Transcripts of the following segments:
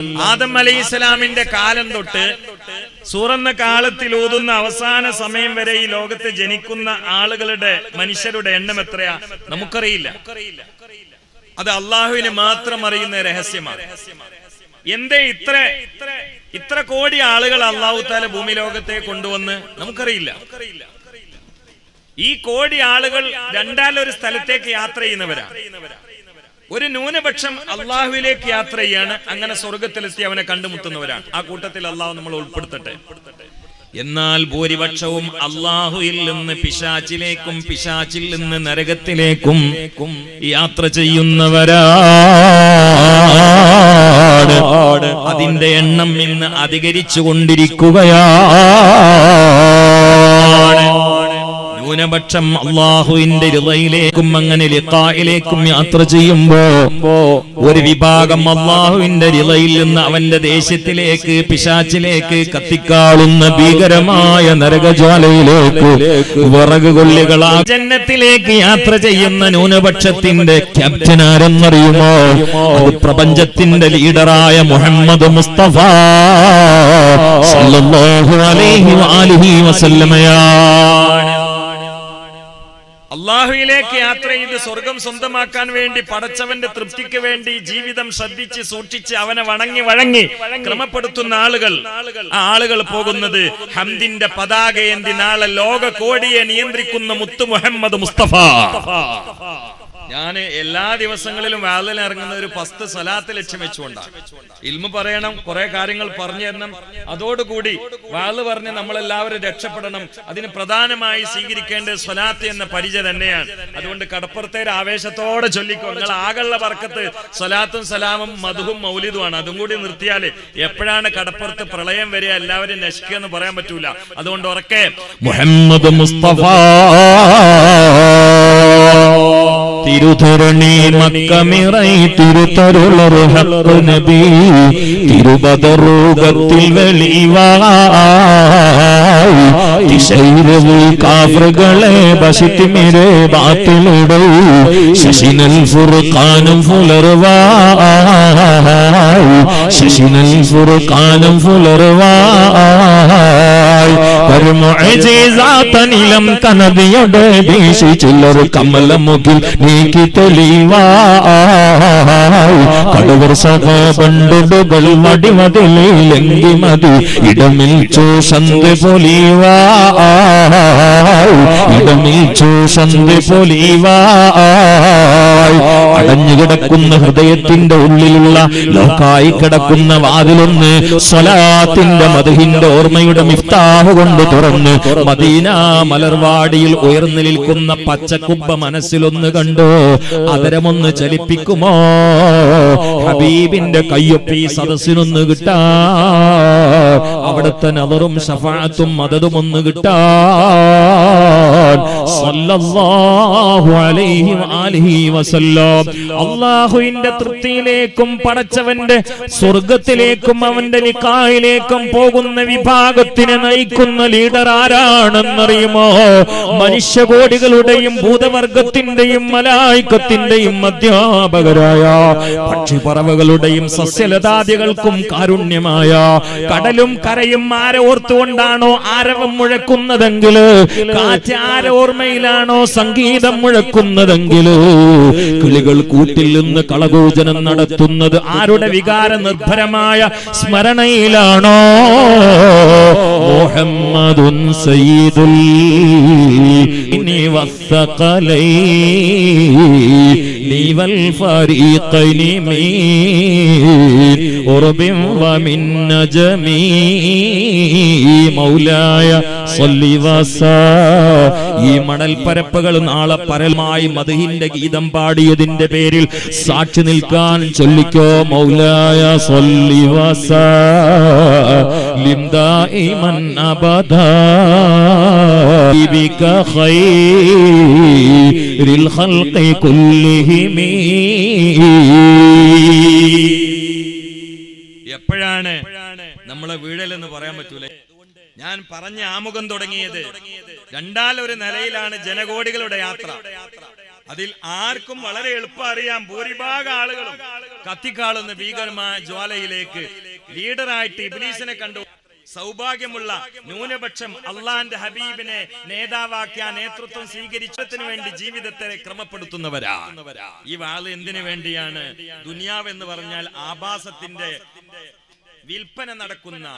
ആദം അലൈഹിസ്സലാമിന്റെ കാലം തൊട്ട് സൂറന്ന കാലത്തിൽ ഊതുന്ന അവസാന സമയം വരെ ഈ ലോകത്ത് ജനിക്കുന്ന ആളുകളുടെ മനുഷ്യരുടെ എണ്ണം എത്രയാ നമുക്കറിയില്ല. അത് അള്ളാഹുവിന് മാത്രം അറിയുന്ന രഹസ്യമാണ്. എന്തേ ഇത്ര കോടി ആളുകൾ അള്ളാഹു തആല ഭൂമി ലോകത്തെ കൊണ്ടുവന്ന് നമുക്കറിയില്ല. ഈ കോടി ആളുകൾ രണ്ടാലൊരു സ്ഥലത്തേക്ക് യാത്ര ചെയ്യുന്നവരാണ്. ഒരു ന്യൂനപക്ഷം അള്ളാഹുവിലേക്ക് യാത്ര ചെയ്യാണ്. അങ്ങനെ സ്വർഗത്തിലെത്തി അവനെ കണ്ടുമുട്ടുന്നവരാണ്. ആ കൂട്ടത്തിൽ അള്ളാഹു നമ്മൾ ഉൾപ്പെടുത്തട്ടെ. എന്നാൽ ഭൂരിപക്ഷവും അള്ളാഹുവിൽ നിന്ന് പിശാചിലേക്കും പിശാചിൽ നിന്ന് നരകത്തിലേക്കും യാത്ര ചെയ്യുന്നവരാണ്. അതിന്റെ എണ്ണം ഇന്ന് അധികരിച്ചു കൊണ്ടിരിക്കുകയാണ്. ന്യൂനപക്ഷം അള്ളാഹുവിന്റെ റിളയിലേക്കും അങ്ങനെ ലിഖായിലേക്കും യാത്ര ചെയ്യുമ്പോ ഒരു വിഭാഗം അള്ളാഹുവിന്റെ റിളയിൽ നിന്ന് അവന്റെ ദേശത്തിലേക്ക് പിശാചിലേക്ക് കത്തിക്കാളുന്ന ഭീകരമായ നരകജ്വാലയിലേക്ക് വിറക് കൊള്ളികളാ ജന്നത്തിലേക്ക് യാത്ര ചെയ്യുന്ന ന്യൂനപക്ഷത്തിന്റെ ക്യാപ്റ്റൻ ആരെന്നറിയുമോ? അത് പ്രപഞ്ചത്തിന്റെ ലീഡറായ മുഹമ്മദ് മുസ്തഫ സല്ലല്ലാഹു അലൈഹി വആലിഹി വസല്ലമയാണ്. അള്ളാഹുവിലേക്ക് യാത്ര ചെയ്ത് സ്വർഗം സ്വന്തമാക്കാൻ വേണ്ടി പടച്ചവന്റെ തൃപ്തിക്ക് വേണ്ടി ജീവിതം ശ്രദ്ധിച്ച് സൂക്ഷിച്ച് അവനെ വണങ്ങി ക്രമപ്പെടുത്തുന്ന ആളുകൾ പോകുന്നത് ഹംദിന്റെ പതാകയേന്തി നാളെ ലോക കോടിയെ നിയന്ത്രിക്കുന്ന മുത്തു മുഹമ്മദ് മുസ്തഫ. ഞാൻ എല്ലാ ദിവസങ്ങളിലും വാളിൽ ഇറങ്ങുന്ന ഒരു 10 സ്വലാത്ത് ലക്ഷ്യം വെച്ചുകൊണ്ടാണ്. ഇൽമു പറയണം, കുറെ കാര്യങ്ങൾ പറഞ്ഞു തരണം. അതോടുകൂടി വാള് പറഞ്ഞ് നമ്മളെല്ലാവരും രക്ഷപ്പെടണം. അതിന് പ്രധാനമായി സ്വീകരിക്കേണ്ടത് സ്വലാത്ത് എന്ന പരിചയം തന്നെയാണ്. അതുകൊണ്ട് കടപ്പുറത്തേര് ആവേശത്തോടെ ചൊല്ലിക്കോ. നിങ്ങൾ ആകെയുള്ള ബർക്കത്ത് സ്വലാത്തും സലാമും മദ്ഹും മൗലിദുമാണ്. അതും കൂടി നിർത്തിയാല് എപ്പോഴാണ് കടപ്പുറത്ത് പ്രളയം വരെ എല്ലാവരും നശിക്കുക എന്ന് പറയാൻ പറ്റൂല. അതുകൊണ്ട് ഉറക്കെ മുഹമ്മദ് മുസ്തഫ തിരുധരണി മക്കമിറൈ തിരുതരുളർ ഹഖ് നബി തിരുബദറൂകത്തിൽ വെളിവായി തിശൈരവി കാഫറുകളെ ബസിത്തിമിരെ ബാത്തിലിടൂ ശശിനൽ ഫുർഖാനും ഫുലർവായി ശശിനൽ ഫുർഖാനും ഫുലർവായി പരമുഅ്ജിസാതനിലം കനദിയുടെ വീശി ചില്ലർ കമലമുകിൽ നീക്കി തെളിവായി കടവർ സഹബണ്ടുകൾ മടിമതിലെങ്കി മതി ഇടമിൽ ചൂഷന്ത് പൊലിവായി ഇടമിൽ ചൂഷന്ത് പൊലിവായി അടഞ്ഞുകിടക്കുന്ന ഹൃദയത്തിന്റെ ഉള്ളിലുള്ള ലോക്കായി കിടക്കുന്ന വാതിലൊന്ന് സ്വലാത്തിന്റെ മദ്ഹിന്റെ ഓർമ്മയുടെ മിഫ്താഹ് കൊണ്ട് തുറന്ന് മദീന മലർവാടിയിൽ ഉയർന്നു നിൽക്കുന്ന പച്ചക്കുബ്ബ മനസ്സിലൊന്ന് കണ്ടോ? അതരമൊന്ന് ചലിപ്പിക്കുമോ? ഹബീബിന്റെ കയ്യൊപ്പി സദസ്സിനൊന്ന് കിട്ടാ, അവിടുത്തെ നദറും ശഫാഅത്തും മദദും ഒന്ന് കിട്ടാൻ സല്ലല്ലാഹു അലൈഹി വആലിഹി വസല്ലം അല്ലാഹുവിന്റെ തൃപ്തിയിലേക്കും പടച്ചവന്റെ സ്വർഗ്ഗത്തിലേക്കും അവന്റെ ലിഖായിലേക്കും പോകുന്ന വിഭാഗത്തിനെ നയിക്കുന്ന ലീഡർ ആരാണെന്നറിയുമോ? മനുഷ്യകോടികളുടെയും ഭൂതവർഗത്തിന്റെയും മലായികത്തിന്റെയും അധ്യാപകരായ പക്ഷിപ്പറവകളുടെയും സസ്യലതാദികൾക്കും കാരുണ്യമായ കടലും കരയും ആരെ ഓർത്തുകൊണ്ടാണോ ആരവം മുഴക്കുന്നതെങ്കിൽ, കാറ്റ് ആരെ ഓർമ്മയിലാണോ സംഗീതം മുഴക്കുന്നതെങ്കിൽ, കിളികൾ കൂട്ടിൽ നിന്ന് കളകൂജനം നടത്തുന്നത് ആരുടെ വികാര നിർഭരമായ സ്മരണയിലാണോ? മുഹമ്മദുൻ സയ്യിദുൽ ഇനി വസ്സഖലൈനി വൽ ഫരീഖൈനി മീൻ ഉർബിൻ വമിൻ നജമി മൗലായ സ്വല്ലി വസാ. ഈ മണൽ പരപ്പുകൾ നാളെ പരമായി മദ്ഹിന്റെ ഗീതം പാടിയതിന്റെ പേരിൽ സാക്ഷി നിൽക്കാൻ ചൊല്ലിക്കോ മൗലായ സ്വല്ലി വസാ ലിം ദായിമൻ അബദാ ബിക ഖൈറിൽ ഖൽഖി കുല്ലിഹിം. എപ്പോഴാണ് നമ്മളെ വീഴലെന്ന് പറയാൻ പറ്റൂല. ഞാൻ പറഞ്ഞ ആമുഖം തുടങ്ങിയത് രണ്ടാലൊരു നിലയിലാണ് ജനകോടികളുടെ യാത്ര. അതിൽ ആർക്കും വളരെ എളുപ്പം അറിയാം, ഭൂരിഭാഗം ആളുകളും കത്തിക്കാളുന്ന ഭീകരമായ ജ്വാലയിലേക്ക് ലീഡറായിട്ട് ഇബ്ലീസിനെ കണ്ടു. സൗഭാഗ്യമുള്ള ന്യൂനപക്ഷം അള്ളാന്റെ ഹബീബിനെ നേതാവാക്കിയ നേതൃത്വം സ്വീകരിച്ചതിനു വേണ്ടി ജീവിതത്തെ ക്രമപ്പെടുത്തുന്നവരാ. ഈ വാള് എന്തിനു വേണ്ടിയാണ്? ദുനിയാവ് എന്ന് പറഞ്ഞാൽ ആഭാസത്തിന്റെ വിൽപ്പന നടക്കുന്ന,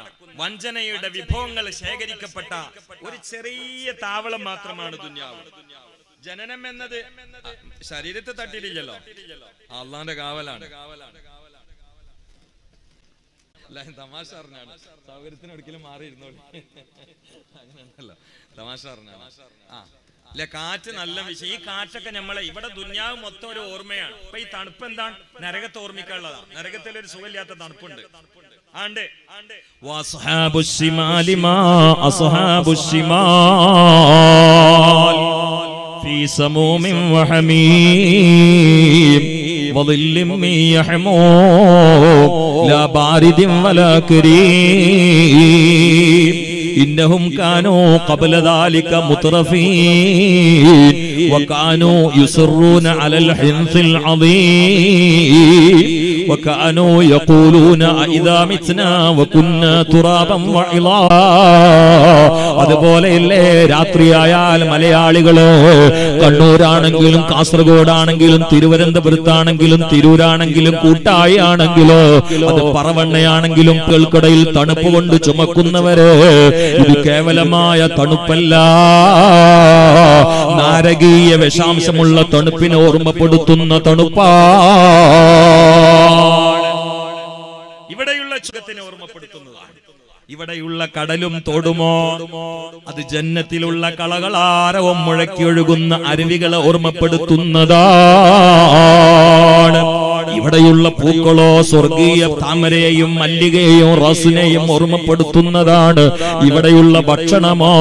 വഞ്ചനയുടെ വിഭവങ്ങൾ ശേഖരിക്കപ്പെട്ട ഒരു ചെറിയ താവളം മാത്രമാണ് ദുനിയാവ്. ജനനം എന്നത് ശരീരത്തെ തട്ടിയില്ലല്ലോ, അള്ളാന്റെ കാവലാണ്. തമാശ അറിഞ്ഞാണ്, സൗകര്യത്തിന് ഒരിക്കലും മാറിയിരുന്നോളൂ, അങ്ങനെയല്ലോ, തമാശ അറിഞ്ഞാണ്. അല്ലെ, കാറ്റ് നല്ല വിഷയം. ഈ കാറ്റൊക്കെ നമ്മളെ ഇവിടെ ദുനിയാവ് മൊത്തം ഒരു ഓർമ്മയാണ്. ഇപ്പൊ ഈ തണുപ്പ് എന്താണ്? നരകത്തെ ഓർമ്മിക്കാനുള്ളതാണ്. നരകത്തിൽ ഒരു സുഖമില്ലാത്ത തണുപ്പുണ്ട്. في سموم وحميم وظل من يحموم لا بارد ولا كريم إنهم كانوا قبل ذلك مترفين وكانوا يصرون على الحنث العظيم وكانوا يقولون إذا متنا وكنا ترابا وعظاما. അതുപോലെയല്ലേ രാത്രിയായാൽ മലയാളികള് കണ്ണൂരാണെങ്കിലും കാസർഗോഡാണെങ്കിലും തിരുവനന്തപുരത്താണെങ്കിലും തിരൂരാണെങ്കിലും കൂട്ടായി ആണെങ്കിലോ അത് പറവണ്ണയാണെങ്കിലും കേൾക്കടയിൽ തണുപ്പ് കൊണ്ട് ചുമക്കുന്നവര് ഇത് കേവലമായ തണുപ്പല്ല, നാരകീയ വിഷാംശമുള്ള തണുപ്പിനെ ഓർമ്മപ്പെടുത്തുന്ന തണുപ്പാണ്. ഇവിടെയുള്ള ചുഖത്തിനെ ഓർമ്മപ്പെടുത്തുന്നതാണ്. ഇവിടെയുള്ള കടലും തോടുമോ അത് ജന്നത്തിലുള്ള കളകളാരവം മുഴക്കിയൊഴുകുന്ന അരുവികളെ ഓർമ്മപ്പെടുത്തുന്നതാണ്. ഇവിടെയുള്ള പൂക്കളോ സ്വർഗീയ താമരയെയും മല്ലികയെയും റസിനെയും ഓർമ്മപ്പെടുത്തുന്നതാണ്. ഇവിടെയുള്ള ഭക്ഷണമോ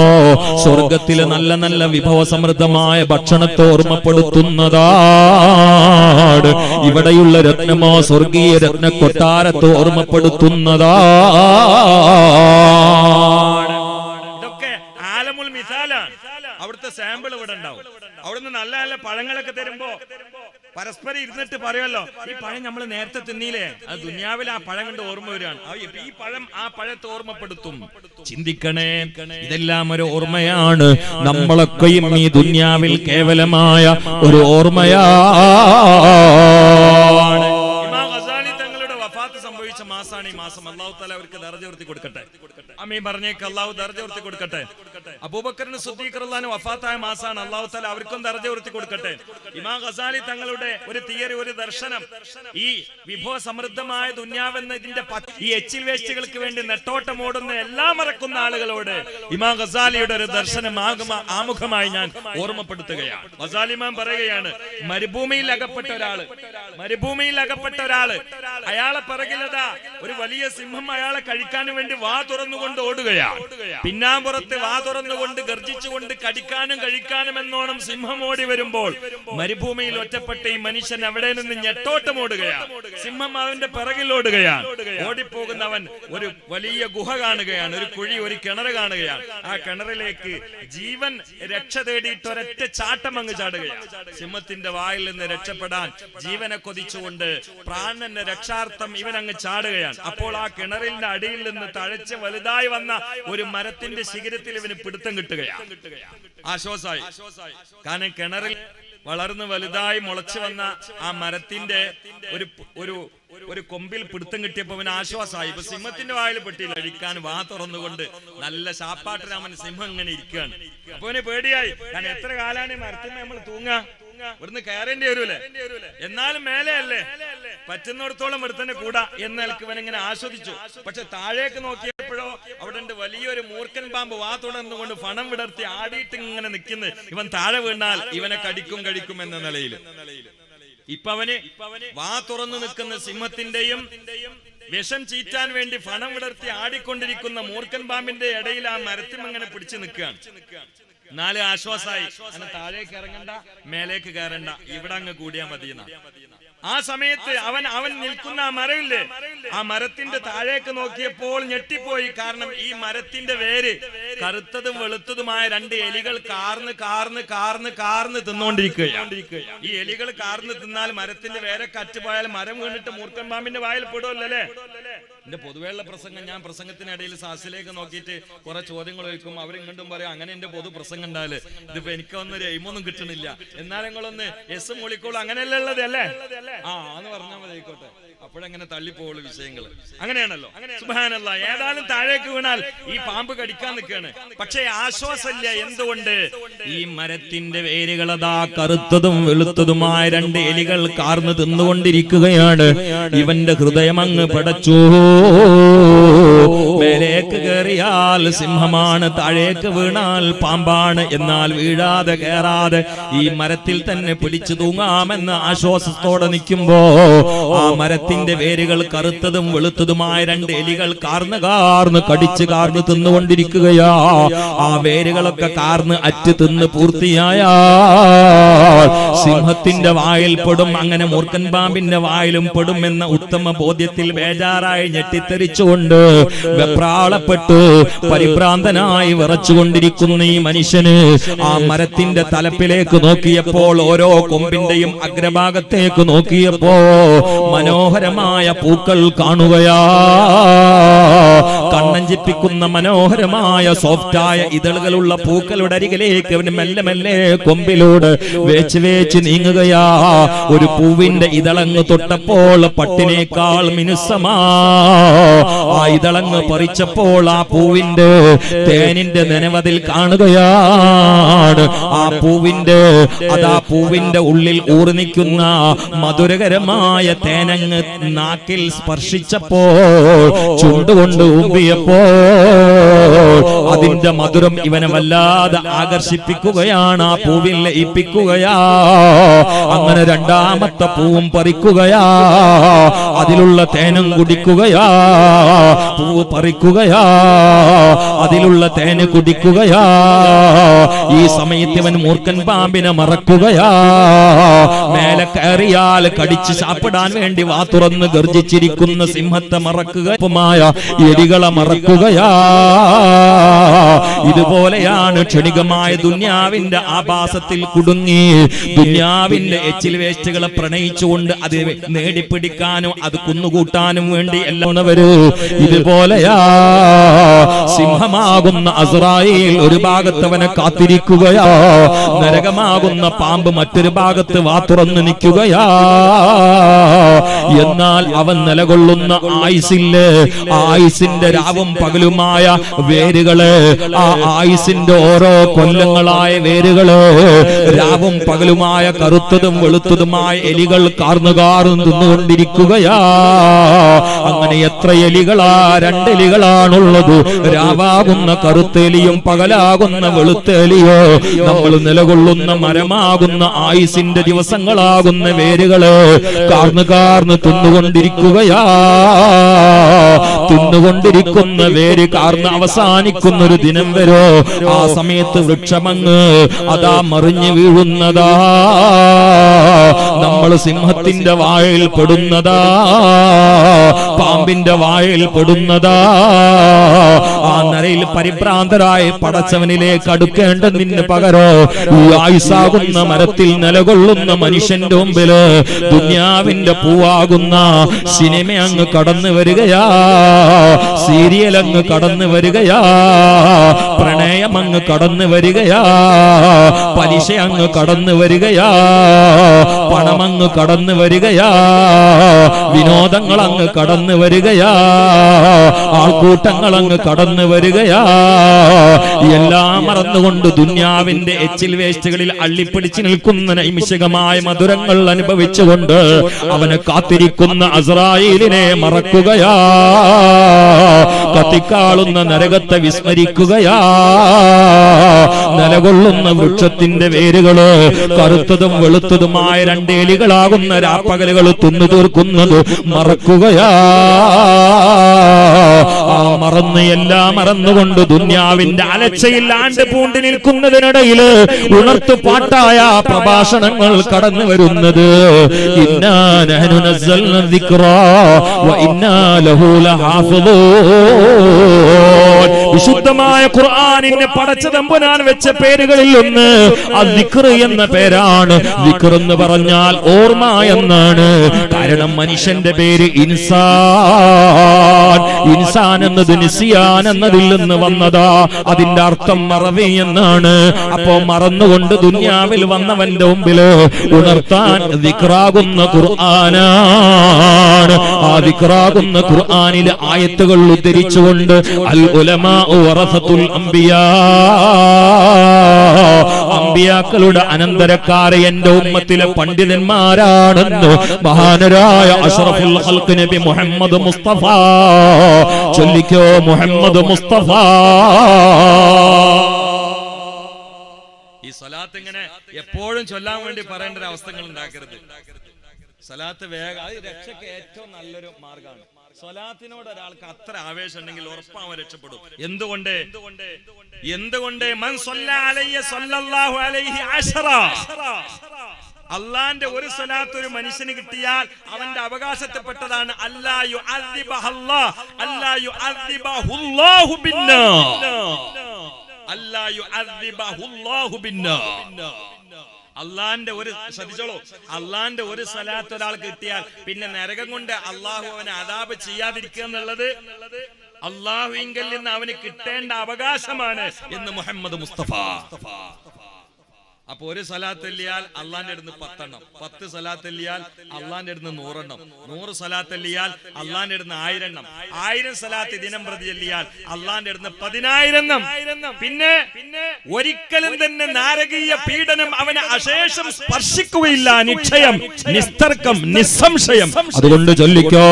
സ്വർഗത്തിലെ നല്ല നല്ല വിഭവസമൃദ്ധമായ ഭക്ഷണത്തെ ഓർമ്മപ്പെടുത്തുന്നതാണ്. ഇവിടെയുള്ള രത്നമോ സ്വർഗീയ രത്ന കൊട്ടാരത്തെ ഓർമ്മപ്പെടുത്തുന്നതാണ്. ഇതൊക്കെ ആലമുൽ മിസാലാണ്. അവിടുത്തെ സാമ്പിൾ ഇവിടെ ഉണ്ടാവും. അവിടുന്ന് നല്ല നല്ല പഴങ്ങളൊക്കെ തരുമ്പോ പരസ്പരം ഇരുന്നിട്ട് പറയുമല്ലോ, ഈ പഴം നമ്മൾ നേരത്തെ തിന്നില്ലേ, അത് ദുനിയാവിലെ ആ പഴം കൊണ്ട് ഓർമ്മ വരികയാണ്. ഈ പഴം ആ പഴത്തെ ഓർമ്മപ്പെടുത്തും. ചിന്തിക്കണേ, ഇതെല്ലാം ഒരു ഓർമ്മയാണ്. നമ്മളൊക്കെയും ഈ ദുനിയാവിൽ കേവലമായ ഒരു ഓർമ്മയാണ്. ഇമാം ഗസാലി തങ്ങളുടെ വഫാത്ത് സംഭവിച്ച മാസമാണ് ഈ മാസം. അല്ലാഹു തആല അവർക്ക് ദർജ ഉയർത്തി കൊടുക്കട്ടെ. അമീൻ പറഞ്ഞേക്ക് അല്ലാഹു ദർജ ഉയർത്തി കൊടുക്കട്ടെ. അബൂബക്കറിന് സിദ്ദീഖ് റളിയല്ലാഹു വഫാത്തായ മാസമാണ്. അല്ലാഹു തആല അവർക്കും ദർജ ഉയർത്തി കൊടുക്കട്ടെ. ഇമാം ഗസാലി തങ്ങളുടെ ഒരു തിയറി, ഒരു ദർശനം, ഈ വിഭവ സമൃദ്ധമായ ദുനിയാവെന്ന ഇതിന്റെ ഈ എച്ചിൽ വേസ്റ്റുകൾക്ക് വേണ്ടി നെട്ടോട്ടമോടുന്ന എല്ലാം മറക്കുന്ന ആളുകളോട് ഇമാം ഗസാലിയുടെ ഒരു ദർശനം ആമുഖമായി ഞാൻ ഓർമ്മപ്പെടുത്തുകയാണ്. ഗസാലി ഇമാം പറയുകയാണ്, മരുഭൂമിയിൽ അകപ്പെട്ട ഒരാള് അയാളെ പിറകിലതാ ഒരു വലിയ സിംഹം അയാളെ കഴിക്കാൻ വേണ്ടി വാ തുറന്നുകൊണ്ട് ഓടുകയാണ്. പിന്നാമ്പുറത്ത് വാ തുറന്നുകൊണ്ട് ഗർജിച്ചുകൊണ്ട് കടിക്കാനും കഴിക്കാനും എന്നോണം സിംഹം ഓടി വരുമ്പോൾ മരുഭൂമിയിൽ ഒറ്റപ്പെട്ട ഈ മനുഷ്യൻ അവിടെ നിന്ന് ഞെട്ടോട്ടം ഓടുകയാണ്. സിംഹം അവന്റെ പിറകിൽ ഓടുകയാണ്. ഓടിപ്പോകുന്നവൻ ഒരു വലിയ ഗുഹ കാണുകയാണ്, ഒരു കുഴി, ഒരു കിണർ കാണുകയാണ്. ആ കിണറിലേക്ക് ജീവൻ രക്ഷ തേടിയിട്ട് ഒരൊറ്റ ചാട്ടം അങ്ങ് ചാടുകയാണ്. സിംഹത്തിന്റെ വായിൽ നിന്ന് രക്ഷപ്പെടാൻ ജീവനെ കൊതിച്ചുകൊണ്ട് പ്രാണന്റെ രക്ഷാർത്ഥം ഇവൻ അങ്ങ് ചാടുകയാണ്. അപ്പോൾ ആ കിണറിന്റെ അടിയിൽ നിന്ന് തഴച്ച് വലുതായി വന്ന ഒരു മരത്തിന്റെ ശിഖരത്തിൽ ഇവന് പിടുത്തം കിട്ടുകയാണ്. ആശ്വാസമായി. കാരണം കിണറിൽ വളർന്ന് വലുതായി മുളച്ചു വന്ന ആ മരത്തിന്റെ ഒരു കൊമ്പിൽ പിടുത്തം കിട്ടിയപ്പോ അവന് ആശ്വാസമായി. ഇപ്പൊ സിംഹത്തിന്റെ വായിൽ പെട്ടില്ല, അഴിക്കാൻ വാ തുറന്നുകൊണ്ട് നല്ല ശാപ്പാട്ടരാമൻ സിംഹം ഇങ്ങനെ ഇരിക്കുകയാണ്. അപ്പൊ അവന് പേടിയായി. കാരണം എത്ര കാലാണ് മരത്തിന് നമ്മൾ തൂങ്ങാ, ഇവിടുന്ന് കയറേണ്ടി വരൂലേ, എന്നാലും മേലെ അല്ലേ, പറ്റുന്നിടത്തോളം ഇവിടെ തന്നെ കൂടാ എന്ന നിലക്ക് ഇവൻ ഇങ്ങനെ ആസ്വദിച്ചു. പക്ഷെ താഴേക്ക് നോക്കിയപ്പോഴോ അവിടെ ഉണ്ട് വലിയൊരു മൂർഖൻ പാമ്പ് വാ തുടർന്നുകൊണ്ട് ഫണം വിടർത്തി ആടിയിട്ട് ഇങ്ങനെ നിൽക്കുന്നു. ഇവൻ താഴെ വീണാൽ ഇവനെ കഴിക്കും എന്ന നിലയിൽ ഇപ്പൊ അവന് വാ തുറന്നു നിൽക്കുന്ന സിംഹത്തിന്റെയും വിഷം ചീറ്റാൻ വേണ്ടി ഫണം വിടർത്തി ആടിക്കൊണ്ടിരിക്കുന്ന മൂർഖൻ പാമ്പിന്റെ ഇടയിൽ ആ മരത്തിൽ അങ്ങനെ പിടിച്ചു നിൽക്കുകയാണ്. നാല് ആശ്വാസമായി. താഴേക്ക് ഇറങ്ങണ്ട, മേലേക്ക് കയറണ്ട, ഇവിടെ അങ്ങ് കൂടിയാ മതി. ആ സമയത്ത് അവൻ നിൽക്കുന്ന ആ മരമില്ലേ, ആ മരത്തിന്റെ താഴേക്ക് നോക്കിയപ്പോൾ ഞെട്ടിപ്പോയി. കാരണം ഈ മരത്തിന്റെ വേര് കറുത്തതും വെളുത്തതുമായ രണ്ട് എലികൾ കാർന്ന് തിന്നുകൊണ്ടിരിക്കുകയാണ്. ഈ എലികൾ കാർന്ന് തിന്നാൽ മരത്തിന്റെ വേറെ കറ്റുപോയാൽ മരം വീണിട്ട് മൂർഖൻ പാമ്പിന്റെ വായിൽ പെടുമല്ലേ? എന്റെ പൊതുവെയുള്ള പ്രസംഗം ഞാൻ പ്രസംഗത്തിനിടയിൽ സാസിലേക്ക് നോക്കിയിട്ട് കുറെ ചോദ്യങ്ങൾ ചോദിക്കും. അവരിങ്ങോട്ടും പറയാം അങ്ങനെ എന്റെ പൊതു പ്രസംഗം ഉണ്ടാവില്ല. ഇതിപ്പോ എനിക്കൊന്നൊരു എയിമൊന്നും കിട്ടണില്ല. എന്നാൽ നിങ്ങളൊന്ന് എസ് മൂളിക്കോളൂ അങ്ങനെയല്ലേ ഉള്ളത് അല്ലേ? എന്ന് പറഞ്ഞാൽ മതി, ആയിക്കോട്ടെ. അപ്പോഴെങ്ങനെ തള്ളിപ്പോളൂ വിഷയങ്ങൾ. അങ്ങനെയാണല്ലോ. സുബ്ഹാനല്ലാഹ്. ഏതായാലും താഴേക്ക് വീണാൽ ഈ പാമ്പ് കടിക്കാൻ നിൽക്കുകയാണ്. പക്ഷേ ആശ്വാസമില്ല. എന്തുകൊണ്ട്? ഈ മരത്തിന്റെ വേരുകളതാ കറുത്തതും വെളുത്തതുമായ രണ്ട് എലികൾ കാർന്ന് തിന്നുകൊണ്ടിരിക്കുകയാണ്. ഇവന്റെ ഹൃദയം അങ്ങ് പടച്ചു. മേലേക്ക് കയറിയാൽ സിംഹമാണ്, താഴേക്ക് വീണാൽ പാമ്പാണ്. എന്നാൽ വീഴാതെ കയറാതെ ഈ മരത്തിൽ തന്നെ പിടിച്ചു തൂങ്ങാമെന്ന ആശ്വാസത്തോടെ നിൽക്കുമ്പോ ആ മരത്തിന്റെ വേരുകൾ കറുത്തതും വെളുത്തതുമായ രണ്ട് എലികൾ കാർന്ന് കടിച്ച് കാർന്ന് തിന്നുകൊണ്ടിരിക്കുകയാ. ആ വേരുകളൊക്കെ കാർന്ന് അറ്റ് തിന്ന് പൂർത്തിയായ സിംഹത്തിന്റെ വായിൽ പെടും, അങ്ങനെ മൂർഖൻ പാമ്പിന്റെ വായിലും പെടും എന്ന ഉത്തമ ബോധ്യത്തിൽ ബേജാറായി ഞെട്ടിത്തെറിച്ചുകൊണ്ട് വെപ്രാളപ്പെട്ടു പരിഭ്രാന്തനായി വിറച്ചുകൊണ്ടിരിക്കുന്ന ഈ മനുഷ്യന് ആ മരത്തിന്റെ തലപ്പിലേക്ക് നോക്കിയപ്പോൾ, ഓരോ കൊമ്പിന്റെയും അഗ്രഭാഗത്തേക്ക് നോക്കിയപ്പോ മനോഹരമായ പൂക്കൾ കാണുകയാ. കണ്ണഞ്ചിപ്പിക്കുന്ന മനോഹരമായ സോഫ്റ്റായ ഇതളുകളുള്ള പൂക്കളുടെ അരികിലേക്ക് അവന് മെല്ലെ മെല്ലെ കൊമ്പിലൂടെ വേച്ച് നീങ്ങുകയാ. ഒരു പൂവിന്റെ ഇതളങ്ങ് തൊട്ടപ്പോൾ പട്ടിനേക്കാൾ മിനുസമാ. ആ ഇതളങ്ങ് പറിച്ചപ്പോൾ ആ പൂവിന്റെ തേനിന്റെ നനവതിൽ കാണുകയാണ്. ആ പൂവിന്റെ ഉള്ളിൽ ഊറി നിൽക്കുന്ന മധുരകരമായ തേനങ്ങ് നാക്കിൽ സ്പർശിച്ചപ്പോൾ, ചുണ്ടുകൊണ്ട് ഊമ്പിയപ്പോൾ അതിന്റെ മധുരം ഇവനെ വല്ലാതെ ആകർഷിപ്പിക്കുകയാണ്. ആ പൂവിൽ ലയിപ്പിക്കുകയാ. അങ്ങനെ രണ്ടാമത്തെ പൂവും പറിക്കുകയാ. അതിലുള്ള തേനും കുടിക്കുകയാ. പൂവ് പറിക്കുകയാ. അതിലുള്ള തേന് കുടിക്കുകയാ. ഈ സമയത്ത് ഇവൻ മൂർഖൻ പാമ്പിനെ മറക്കുകയാ. മേലെ കയറിയാൽ കടിച്ച് സാപ്പിടാൻ വേണ്ടി വാ തുറന്ന് ഗർജിച്ചിരിക്കുന്ന സിംഹത്തെ മറക്കുകമായ എലികളെ മറക്കുകയാ. ഇതുപോലെയാണ് ക്ഷണികമായ ദുന്യാവിന്റെ ആഭാസത്തിൽ കുടുങ്ങി ദുന്യാവിന്റെ എച്ചിൽ വേസ്റ്റുകളെ പ്രണയിച്ചുകൊണ്ട് അത് നേടിപ്പിടിക്കാനും അത് കുന്നുകൂട്ടാനും വേണ്ടി എല്ലാവരും ഇതുപോലെയാ. സിംഹമാകുന്ന അസ്രായീൽ ഒരു ഭാഗത്ത് അവനെ കാത്തിരിക്കുകയാ. നരകമാകുന്ന പാമ്പ് മറ്റൊരു ഭാഗത്ത് വാ തുറന്ന് നിൽക്കുകയാ. എന്നാൽ അവൻ നിലകൊള്ളുന്ന ആയുസില്ലേ, ആയുസിന്റെ രാവും പകലുമായ വേരുകള്, ആ ആയുസിന്റെ ഓരോ കൊല്ലങ്ങളായ വേരുകള്, രാവും പകലുമായ കറുത്തതും വെളുത്തതുമായ എലികൾ കാർന്നു തിന്നുകൊണ്ടിരിക്കുകയാ. അങ്ങനെ എത്ര എലികളാ? രണ്ടെലികളാണുള്ളത്. രാവാകുന്ന കറുത്തേലിയും പകലാകുന്ന വെളുത്തേലിയോ. നമ്മൾ നിലകൊള്ളുന്ന മരമാകുന്ന ആയുസിന്റെ ദിവസങ്ങളാകുന്ന വേരുകള് കാർന്ന് തിന്നുകൊണ്ടിരിക്കുകയാ. തിന്നുകൊണ്ടിരിക്കുന്ന വേര് കാർന്ന് അവസാനിക്കുന്ന ഒരു ദിനം വരോ. ആ സമയത്ത് വൃക്ഷമങ്ങ് അതാ മറിഞ്ഞു വീഴുന്നതാ. നമ്മൾ സിംഹത്തിന്റെ വായിൽ പെടുന്നതാ, പാമ്പിന്റെ വായിൽ പെടുന്നതാ. ആ നരയിൽ പരിഭ്രാന്തരായി പടച്ചവനിലേക്ക് അടുക്കേണ്ടതിന് പകരോ ഈ ആയുസാകുന്ന മരത്തിൽ നിലകൊള്ളുന്ന മനുഷ്യന്റെ മുമ്പില് ദുന്യാവിന്റെ പൂവാകുന്ന സിനിമ അങ്ങ് കടന്നു വരികയാ. സീരിയൽ അങ്ങ് കടന്നു വരികയാ. പ്രണയം അങ്ങ് കടന്നു വരികയാ. പലിശ അങ്ങ് കടന്നു വരികയാ. പണമങ്ങ് കടന്നു വരികയാ. വിനോദങ്ങൾ അങ്ങ് കടന്നു വരികയാ. ആൾക്കൂട്ടങ്ങൾ അങ്ങ് കടന്നു വരികയാ. എല്ലാം മറന്നുകൊണ്ട് ദുന്യാവിന്റെ എച്ചിൽ വേസ്റ്റുകളിൽ അള്ളിപ്പിടിച്ചു നിൽക്കുന്ന നൈമിഷികമായ മധുരങ്ങൾ അനുഭവിച്ചുകൊണ്ട് അവനെ കാത്തിരിക്കുന്ന അസ്രായീലിനെ മറക്കുകയാ. കത്തിക്കാളുന്ന നരകത്തെ വിസ്മരിക്കുകയാ. നിലകൊള്ളുന്ന വൃക്ഷത്തിന്റെ വേരുകള് കറുത്തതും വെളുത്തതുമായ രണ്ടേലികളാകുന്ന രാപ്പകലുകൾ തിന്നു തീർക്കുന്നത് മറക്കുകയാ. ആ മറന്ന് എല്ലാം മറന്നുകൊണ്ട് ദുന്യാവിന്റെ അലച്ചയിൽ ആണ്ട് പൂണ്ടി നിൽക്കുന്നതിനിടയില് ഉണർത്തു പാട്ടായ പ്രഭാഷണങ്ങൾ കടന്നു വരുന്നത്. ഇന്നാ നഹ്നു നസ്സൽന ദിക്റാ വ ഇന്നാ ലഹു ലഹാഫിളൂൻ. വിശുദ്ധമായ ഖുർആനിനെ പടച്ച തമ്പുരാൻ വെച്ച പേരുകളിൽ ഒന്ന് അദ്ദിക്ർ എന്ന പേരാണ്. ദിക്ർ എന്ന് പറഞ്ഞാൽ ഓർമ്മ എന്നാണ്. കാരണം മനുഷ്യന്റെ പേര് ഇൻസാൻ. ഇൻസാൻ എന്നത് നിസിയാൻ എന്നതിൽ നിന്ന് വന്നതാ. അതിന്റെ അർത്ഥം മറവി എന്നാണ്. അപ്പോ മറന്നുകൊണ്ട് ദുനിയാവിൽ വന്നവന്റെ മുമ്പില് ഉണർത്താൻ ദിക്റാകുന്ന ഖുർആനാണ്. ആ ദിക്റാകുന്ന ഖുർആനിലെ ആയത്തുകൾ ഉദ്ധരിച്ചുകൊണ്ട് അൽ ഉലമാ വറസത്തുൽ അംബിയാ, അമ്പിയാക്കളുടെ അനന്തരക്കാരെ എന്റെ ഉമ്മത്തിലെ പണ്ഡിതന്മാരാണെന്ന് മഹാനരായ അഷ്റഫുൽ ഖൽഖ് നബി മുഹമ്മദ് മുസ്തഫ. ചൊല്ലിക്കോ മുഹമ്മദ് മുസ്തഫ. ഈ സ്വലാത്ത് ഇങ്ങനെ എപ്പോഴും ചൊല്ലാൻ വേണ്ടി പറയേണ്ട ഒരു അവസ്ഥകൾ ഉണ്ടാക്കരുത്. സ്വലാത്ത് വേഗം, അത് രക്ഷയ്ക്ക് ഏറ്റവും നല്ലൊരു മാർഗമാണ്. സ്വലാത്തിനോട് ഒരാൾക്ക് അത്ര ആവേശം ഉണ്ടെങ്കിൽ ഉറപ്പാവും രക്ഷപ്പെടും. എന്തുകൊണ്ട് മൻ സ്വല്ലാ അലയ്യ സ്വല്ലല്ലാഹു അലൈഹി അശ്റ. അള്ളാന്റെ ഒരു സ്വലാത്ത് ഒരു മനുഷ്യന് കിട്ടിയാൽ അവന്റെ അവകാശത്തിൽപ്പെട്ടതാണ്. അല്ലാ യുഅദ്ദിബഹല്ലാഹ് അല്ലാ യുഅദ്ദിബഹുല്ലാഹു ബിന്നാർ. അല്ലാ യുഅദ്ദിബഹുല്ലാഹു ബിന്നാർ. അള്ളാന്റെ ഒരു, ശ്രദ്ധിച്ചോളൂ, അള്ളാന്റെ ഒരു സ്വലാത്ത് ഒരാൾക്ക് കിട്ടിയാൽ പിന്നെ നരകം കൊണ്ട് അള്ളാഹു അവനെ അദാബ് ചെയ്യാതിരിക്കുക എന്നുള്ളത് അള്ളാഹുവിങ്കൽ നിന്ന് അവന് കിട്ടേണ്ട അവകാശമാണ് എന്ന് മുഹമ്മദ് മുസ്തഫ. അപ്പൊ ഒരു സലാത്ത് എല്ലിയാൽ അള്ളാന്റെ അടുത്ത് 10 എണ്ണം, 10 സലാത്ത് എല്ലിയാൽ അള്ളാന്റെ അടുത്ത് 100 എണ്ണം, 100 സലാത്ത് എല്ലിയാൽ അള്ളാന്റെ അടുത്ത് 1000 എണ്ണം, 1000 സലാത്ത് ദിനം പ്രതി എല്ലിയാൽ അള്ളാന്റെ അടുത്ത് 10000 എണ്ണം. പിന്നെ ഒരിക്കലും തന്നെ നാരകീയ പീഡനം അവനെ അശേഷം സ്പർശിക്കുകയില്ല. നിശ്ചയം, നിസ്തർക്കം, നിസ്സംശയം. അതുകൊണ്ട് ചൊല്ലിക്കോ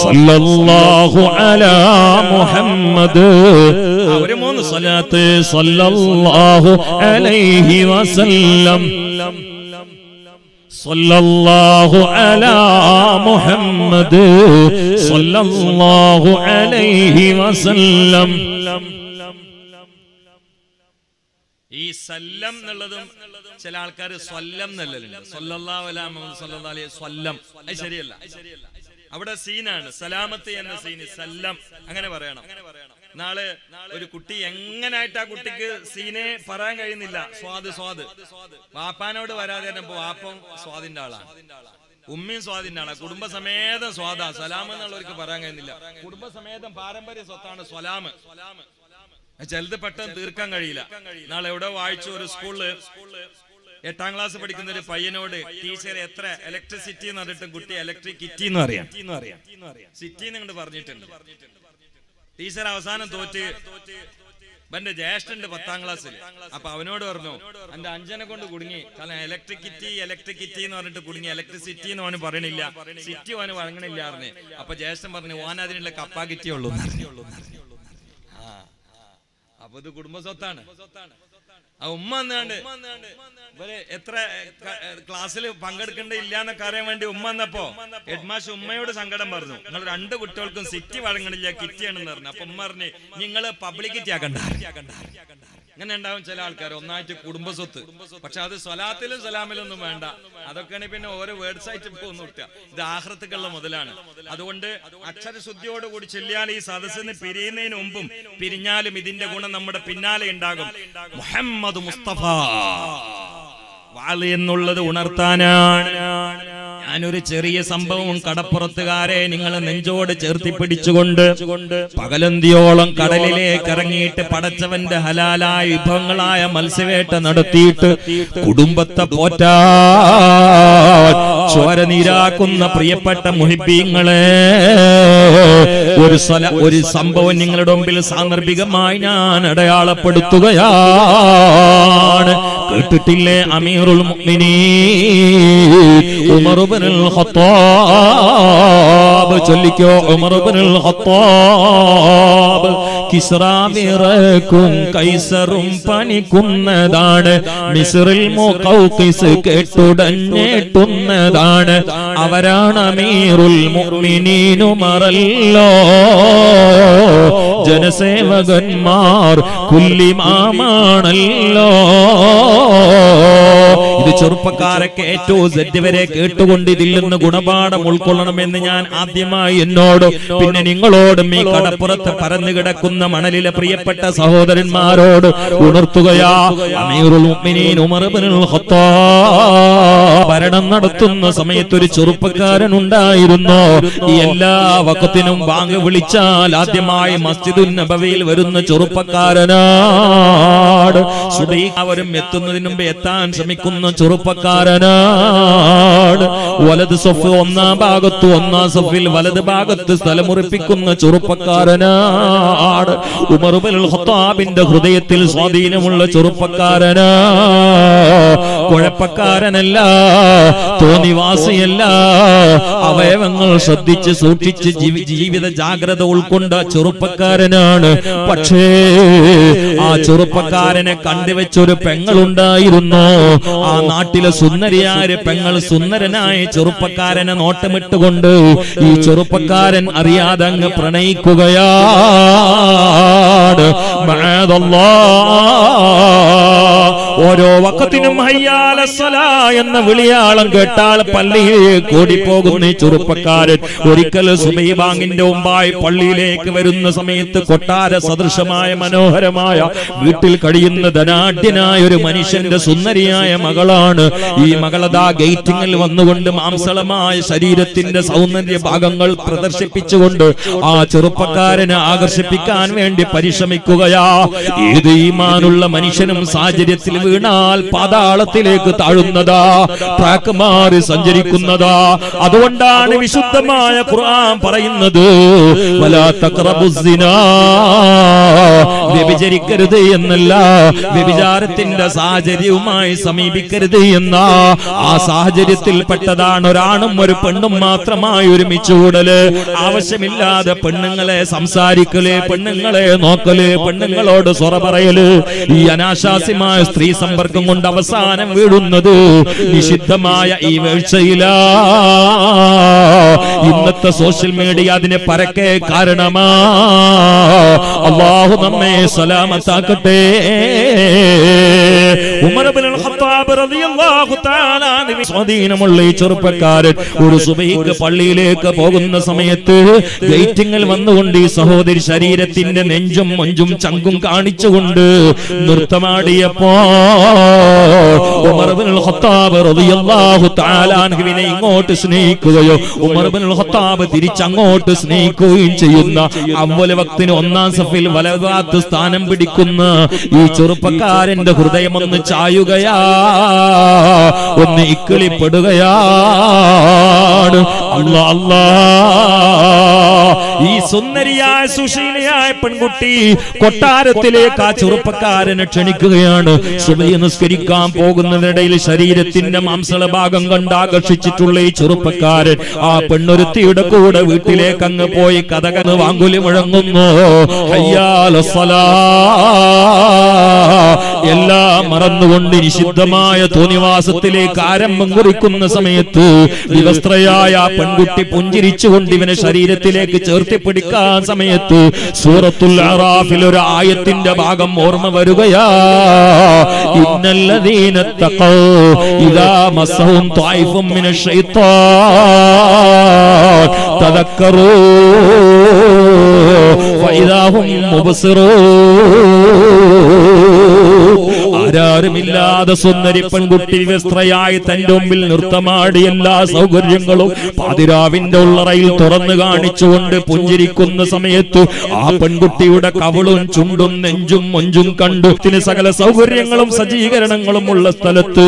സല്ലല്ലാഹു അലാ മുഹമ്മദ്. ഒരു 3 സ്വലാത്ത് സല്ലല്ലാഹു അലൈഹി വസല്ലം. സല്ലല്ലാഹു അലാ മുഹമ്മദ് സല്ലല്ലാഹു അലൈഹി വസല്ലം. ഈ സല്ലം എന്നുള്ളതും ചില ആൾക്കാർ സ്വല്ലം എന്നുള്ളതുണ്ട്. സല്ലല്ലാഹു അലാ മുഹമ്മദ് സല്ലല്ലാഹു അലൈഹി വസല്ലം, അത് ശരിയല്ല. അവിടെ സീനാണ്, സലാമത്ത് എന്ന സീന്, സല്ലം അങ്ങനെ പറയണം. നാളെ ഒരു കുട്ടി എങ്ങനായിട്ട് ആ കുട്ടിക്ക് സീനെ പറയാൻ കഴിയുന്നില്ല. സ്വാദ് വാപ്പാനോട് വരാതെ തന്നെ വാപ്പം സ്വാദിന്റെ ആളാണ്, ഉമ്മയും സ്വാദിന്റെ ആളാണ്, കുടുംബസമേതം സ്വാദാ. സലാം എന്നുള്ളവർക്ക് പറയാൻ കഴിയുന്നില്ല. കുടുംബസമേതം പാരമ്പര്യ സ്വത്താണ് സ്വലാം. ചിലത് പെട്ടെന്ന് തീർക്കാൻ കഴിയില്ല. നാളെ എവിടെ വായിച്ചു, ഒരു സ്കൂളില് 8ാം ക്ലാസ് പഠിക്കുന്ന ഒരു പയ്യനോട് ടീച്ചർ എത്ര ഇലക്ട്രിസിറ്റി എന്ന് പറഞ്ഞിട്ടും കുട്ടി ഇലക്ട്രിക് കിറ്റി എന്ന് അറിയാം, സിറ്റി എന്ന് പറഞ്ഞിട്ടുണ്ട്. ടീച്ചർ അവസാനം തോറ്റ് എന്റെ ജ്യേഷ്ഠന്റെ 10ാം ക്ലാസ്സിൽ. അപ്പൊ അവനോട് പറഞ്ഞു, എന്റെ അഞ്ചനെ കൊണ്ട് കുടുങ്ങി, കാരണം ഇലക്ട്രിക് കിറ്റി എന്ന് പറഞ്ഞിട്ട് കുടുങ്ങി, ഇലക്ട്രിസിറ്റി എന്ന് അവന് പറയണില്ല, സിറ്റി അവന് വഴങ്ങണില്ല അറിഞ്ഞ്. അപ്പൊ ജ്യേഷ്ഠൻ പറഞ്ഞു, ഓൻ അതിനുള്ള കപ്പാ കിറ്റിയേ ഉള്ളൂ. അപ്പൊ ഇത് കുടുംബ സ്വത്താണ്. ആ ഉമ്മ എന്നാണ്ട് ഇവര് എത്ര ക്ലാസ്സിൽ പങ്കെടുക്കേണ്ടില്ല എന്നൊക്കെ അറിയാൻ വേണ്ടി ഉമ്മ എന്നപ്പോ ഹെഡ്മാഷ് ഉമ്മയോട് സങ്കടം പറഞ്ഞു, നിങ്ങൾ 2 കുട്ടികൾക്കും സിറ്റി വഴങ്ങണില്ല, കിറ്റിയാണെന്ന് പറഞ്ഞു. അപ്പൊ ഉമ്മ പറഞ്ഞു, നിങ്ങള് പബ്ലിക്കിറ്റി ആക്കണ്ട. അങ്ങനെ ഉണ്ടാവും ചില ആൾക്കാർ, ഒന്നായിട്ട് കുടുംബസ്വത്ത്. പക്ഷെ അത് സ്വലാത്തിലും സലാമിലൊന്നും വേണ്ട. അതൊക്കെയാണ് പിന്നെ ഓരോ വേർഡ്സ് ആയിട്ട് പോകുന്നു കിട്ടുക. ഇത് ആഖിറത്തുക്കുള്ള മുതലാണ്. അതുകൊണ്ട് അക്ഷരശുദ്ധിയോടുകൂടി ചൊല്ലിയാൽ ഈ സദസ്സിന് പിരിയുന്നതിന് മുമ്പും പിരിഞ്ഞാലും ഇതിന്റെ ഗുണം നമ്മുടെ പിന്നാലെ ഉണ്ടാകും. മുഹമ്മദ് മുസ്തഫ വാള് എന്നുള്ളത് ഉണർത്താനാണ്. ഞാനൊരു ചെറിയ സംഭവം കടപ്പുറത്തുകാരെ നിങ്ങൾ നെഞ്ചോട് ചേർത്തി പിടിച്ചുകൊണ്ട് പകലന്തിയോളം കടലിലേക്ക് ഇറങ്ങിയിട്ട് പടച്ചവന്റെ ഹലാലായ വിഭവങ്ങളായ മത്സ്യവേട്ട നടത്തിയിട്ട് കുടുംബത്തെ പോറ്റാ ചോര നീരാക്കുന്ന പ്രിയപ്പെട്ട മുഹിബീങ്ങളെ, ഒരു സംഭവം നിങ്ങളുടെ മുമ്പിൽ സാന്ദർഭികമായി ഞാൻ അടയാളപ്പെടുത്തുകയാണ്. കേട്ടിട്ടില്ലേ അമീറുൽ മുഅ്മിനീൻ ഉമർ ഇബ്നുൽ ഖത്താബ്? ചൊല്ലിക്കോ ഉമർ ഇബ്നുൽ ഖത്താബ്. കിസ്റാ വിറക്കും കൈസറും പണിക്കുന്നതാണ്, മിസ്റിൽ മുഖൗഖിസ് കേട്ടുടഞ്ഞേട്ടുന്നതാണ്. അവരാണ് അമീറുൽ മുഅ്മിനീൻ ഉമറല്ലോ. ജനസേവകന്മാർ കുല്ലിമാമാണല്ലോ. ഇത് ചെറുപ്പക്കാരൊക്കെ ഏറ്റവും സെറ്റ് വരെ കേട്ടുകൊണ്ട് ഇതിൽ നിന്ന് ഗുണപാഠം ഉൾക്കൊള്ളണമെന്ന് ഞാൻ ആദ്യമായി എന്നോട് പിന്നെ നിങ്ങളോടും ഈ കടപ്പുറത്ത് പരന്നു കിടക്കുന്ന മണലിലെ പ്രിയപ്പെട്ട സഹോദരന്മാരോട് ഉണർത്തുകയാ. അമീറുൽ മുഅ്മിനീൻ ഉമർ ഇബ്നുൽ ഖത്താബ് ഭരണം നടത്തുന്ന സമയത്ത് ഒരു ചെറുപ്പക്കാരൻ ഉണ്ടായിരുന്നു. ഈ എല്ലാ വഖത്തിനും ബാങ്ക് വിളിച്ചാൽ ആദ്യമായി മസ്ജിദുൻ നബവിയിൽ വരുന്ന ചെറുപ്പക്കാരനാണ്. സുബഹി അവരും എത്തുന്നതിന് മുമ്പ് എത്താൻ ശ്രമിക്കുന്ന ചെറുപ്പക്കാരനാണ്. വലത് സഫ് ഒന്നാം ഭാഗത്ത് ഒന്നാം സഫിൽ വലത് ഭാഗത്ത് സ്ഥലമുറപ്പിക്കുന്ന ചെറുപ്പക്കാരനാണ്. ഉമർ ഇബ്നുൽ ഖത്താബിന്റെ ഹൃദയത്തിൽ സ്വാധീനമുള്ള ചെറുപ്പക്കാരനാ. കുഴപ്പക്കാരനല്ല, തോന്നിവാസിയല്ല, അവയവങ്ങൾ ശ്രദ്ധിച്ച് സൂക്ഷിച്ച് ജീവിത ജാഗ്രത ഉൾക്കൊണ്ട ചെറുപ്പക്കാരനാണ്. പക്ഷേ ആ ചെറുപ്പക്കാരനെ കണ്ടുവെച്ചൊരു പെങ്ങളുണ്ടായിരുന്നു. ആ നാട്ടിലെ സുന്ദരിയായ പെങ്ങൾ സുന്ദരനായ ചെറുപ്പക്കാരനെ നോട്ടമിട്ടുകൊണ്ട് ഈ ചെറുപ്പക്കാരൻ അറിയാതെ അങ്ങ് പ്രണയിക്കുകയാണ്. ഓരോ വഖത്തിനും ഹയ്യാല സ്വലാ എന്ന വിളിയാളം കേട്ടാൽ പള്ളിയിലേക്ക് ഓടിപ്പോകുന്ന ഈ ചെറുപ്പക്കാരൻ ഒരിക്കൽ സുബഹി ബാങ്കിന്റെ മുമ്പായി പള്ളിയിലേക്ക് വരുന്ന സമയത്ത് കൊട്ടാര സദൃശമായ മനോഹരമായ വീട്ടിൽ കഴിയുന്ന ധനാഢ്യനായ ഒരു മനുഷ്യന്റെ സുന്ദരിയായ മകളാണ്. ഈ മകളതാ ഗേറ്റിങ്ങിൽ വന്നുകൊണ്ട് മാംസളമായ ശരീരത്തിന്റെ സൗന്ദര്യ ഭാഗങ്ങൾ പ്രദർശിപ്പിച്ചുകൊണ്ട് ആ ചെറുപ്പക്കാരനെ ആകർഷിപ്പിക്കാൻ വേണ്ടി പരിശ്രമിക്കുകയാ. ഏത് ഈമാനുള്ള മനുഷ്യനും സാഹചര്യത്തിൽ വീണാൽ പാതാളത്തിലേക്ക് താഴുന്നതാ, ട്രാക്ക് മാറി സഞ്ചരിക്കുന്നതാ. അതുകൊണ്ടാണ് വിശുദ്ധമായ ഖുർആൻ പറയുന്നത് വലാ തഖറബുസ്സിനാ, വ്യഭിചരിക്കരുത് എന്നല്ല, വ്യഭിചാരത്തിന്റെ സാഹചര്യവുമായി സമീപിക്കരുത് എന്ന ആ സാഹചര്യത്തിൽ പെട്ടതാണ് ഒരാണും ഒരു പെണ്ണും മാത്രമായി ഒരുമിച്ച് കൂടല്. ആവശ്യമില്ലാതെ പെണ്ണുങ്ങളെ സംസാരിക്കല്, പെണ്ണുങ്ങളെ നോക്കല്, പെണ്ണുങ്ങളോട് സൊറ പറയല്, ഈ അനാശാസ്യമായ സ്ത്രീ സമ്പർക്കം കൊണ്ട് അവസാനം വീഴുന്നത് നിഷിദ്ധമായ ഈ വീഴ്ചയിലാ. ഇന്നത്തെ സോഷ്യൽ മീഡിയ അതിനെ പരക്കെ കാരണമാ. അല്ലാഹു നമ്മെ സലാമത്താക്കട്ടെ. ഉമർ ഇബ്നുൽ ഖത്താബ് റളിയല്ലാഹു തആല അൻഹു സ്വാധീനമുള്ള ഈ ചെറുപ്പക്കാരൻ ഒരു സുബഹിക്ക് പള്ളിയിലേക്ക് പോകുന്ന സമയത്ത് ഗേറ്റിങ്ങിൽ വന്നുകൊണ്ട് ഈ സഹോദരി ശരീരത്തിന്റെ നെഞ്ചും മൊഞ്ചും ചങ്കും കാണിച്ചുകൊണ്ട് നൃത്തമാടിയപ്പോ ഉമർ ഇബ്നുൽ ഖത്താബ് റളിയല്ലാഹു തആല അൻഹുവിനെ ഇങ്ങോട്ട് സ്നേഹിക്കുകയോ ഉമർ ഇബ്നുൽ ഖത്താബ് തിരിച്ചങ്ങോട്ട് സ്നേഹിക്കുകയും ചെയ്യുന്ന അവ്വൽ വക്തിന് ഒന്നാം സഫിൽ വലഭാഗത്ത് സ്ഥാനം പിടിക്കുന്ന ഈ ചെറുപ്പക്കാരന്റെ ഹൃദയം ഒന്ന് ചായുകയാ, ഒന്ന് ഇക്കിളിപ്പെടുകയാണ്. അല്ലാ അല്ലാ, ഈ സുന്ദരിയായ സുശീലയായ പെൺകുട്ടി കൊട്ടാരത്തിലേക്ക് ആ ചെറുപ്പക്കാരനെ ക്ഷണിക്കുകയാണ്. സുബഹി നിസ്കരിക്കാൻ പോകുന്നതിനിടയിൽ ശരീരത്തിന്റെ മാംസള ഭാഗം കണ്ട് ആകർഷിച്ചിട്ടുള്ള ഈ ചെറുപ്പക്കാരൻ ആ പെണ്ണൊരുത്തിയുടെ കൂടെ വീട്ടിലേക്ക് അങ്ങ് പോയി കഥകന്ന് വാങ്കുലി മുഴങ്ങുന്നു. ഹയ്യാല സ്വലാ, എല്ലാം മറന്നുകൊണ്ട് നിഷിദ്ധമായ തോന്നിവാസത്തിലേക്ക് ആരംഭം കുറിക്കുന്ന സമയത്ത് വിവസ്ത്രയായ പെൺകുട്ടി പുഞ്ചിരിച്ചുകൊണ്ട് ഇവനെ ശരീരത്തിലേക്ക് ചേർത്തിപ്പിടിക്കാൻ സമയത്ത് സൂറത്തുൽ അറാഫിൽ ഒരു ആയത്തിന്റെ ഭാഗം ഓർമ്മ വരികയാ. ഇന്നല്ലദീന തഖൗ ഇദാ മസ്സഹും ത്വായിഫും മിനശ് ശൈത്താൻ തദക്കറൂ ഫഇദാ ഹും മുബ്സിറൂൻ. ആരാരുമില്ലാതെ സുന്ദരി പെൺകുട്ടി വ്യസ്ത്രയായി തന്റെ മുമ്പിൽ നൃത്തമാടി എല്ലാ സൗകര്യങ്ങളും പാതിരാവിന്റെ ഉള്ളറയിൽ തുറന്നു കാണിച്ചുകൊണ്ട് പുഞ്ചിരിക്കുന്ന സമയത്ത് ആ പെൺകുട്ടിയുടെ കവിളും ചുണ്ടും നെഞ്ചും മൊഞ്ചും കണ്ടു സകല സൗകര്യങ്ങളും സജ്ജീകരണങ്ങളും ഉള്ള സ്ഥലത്ത്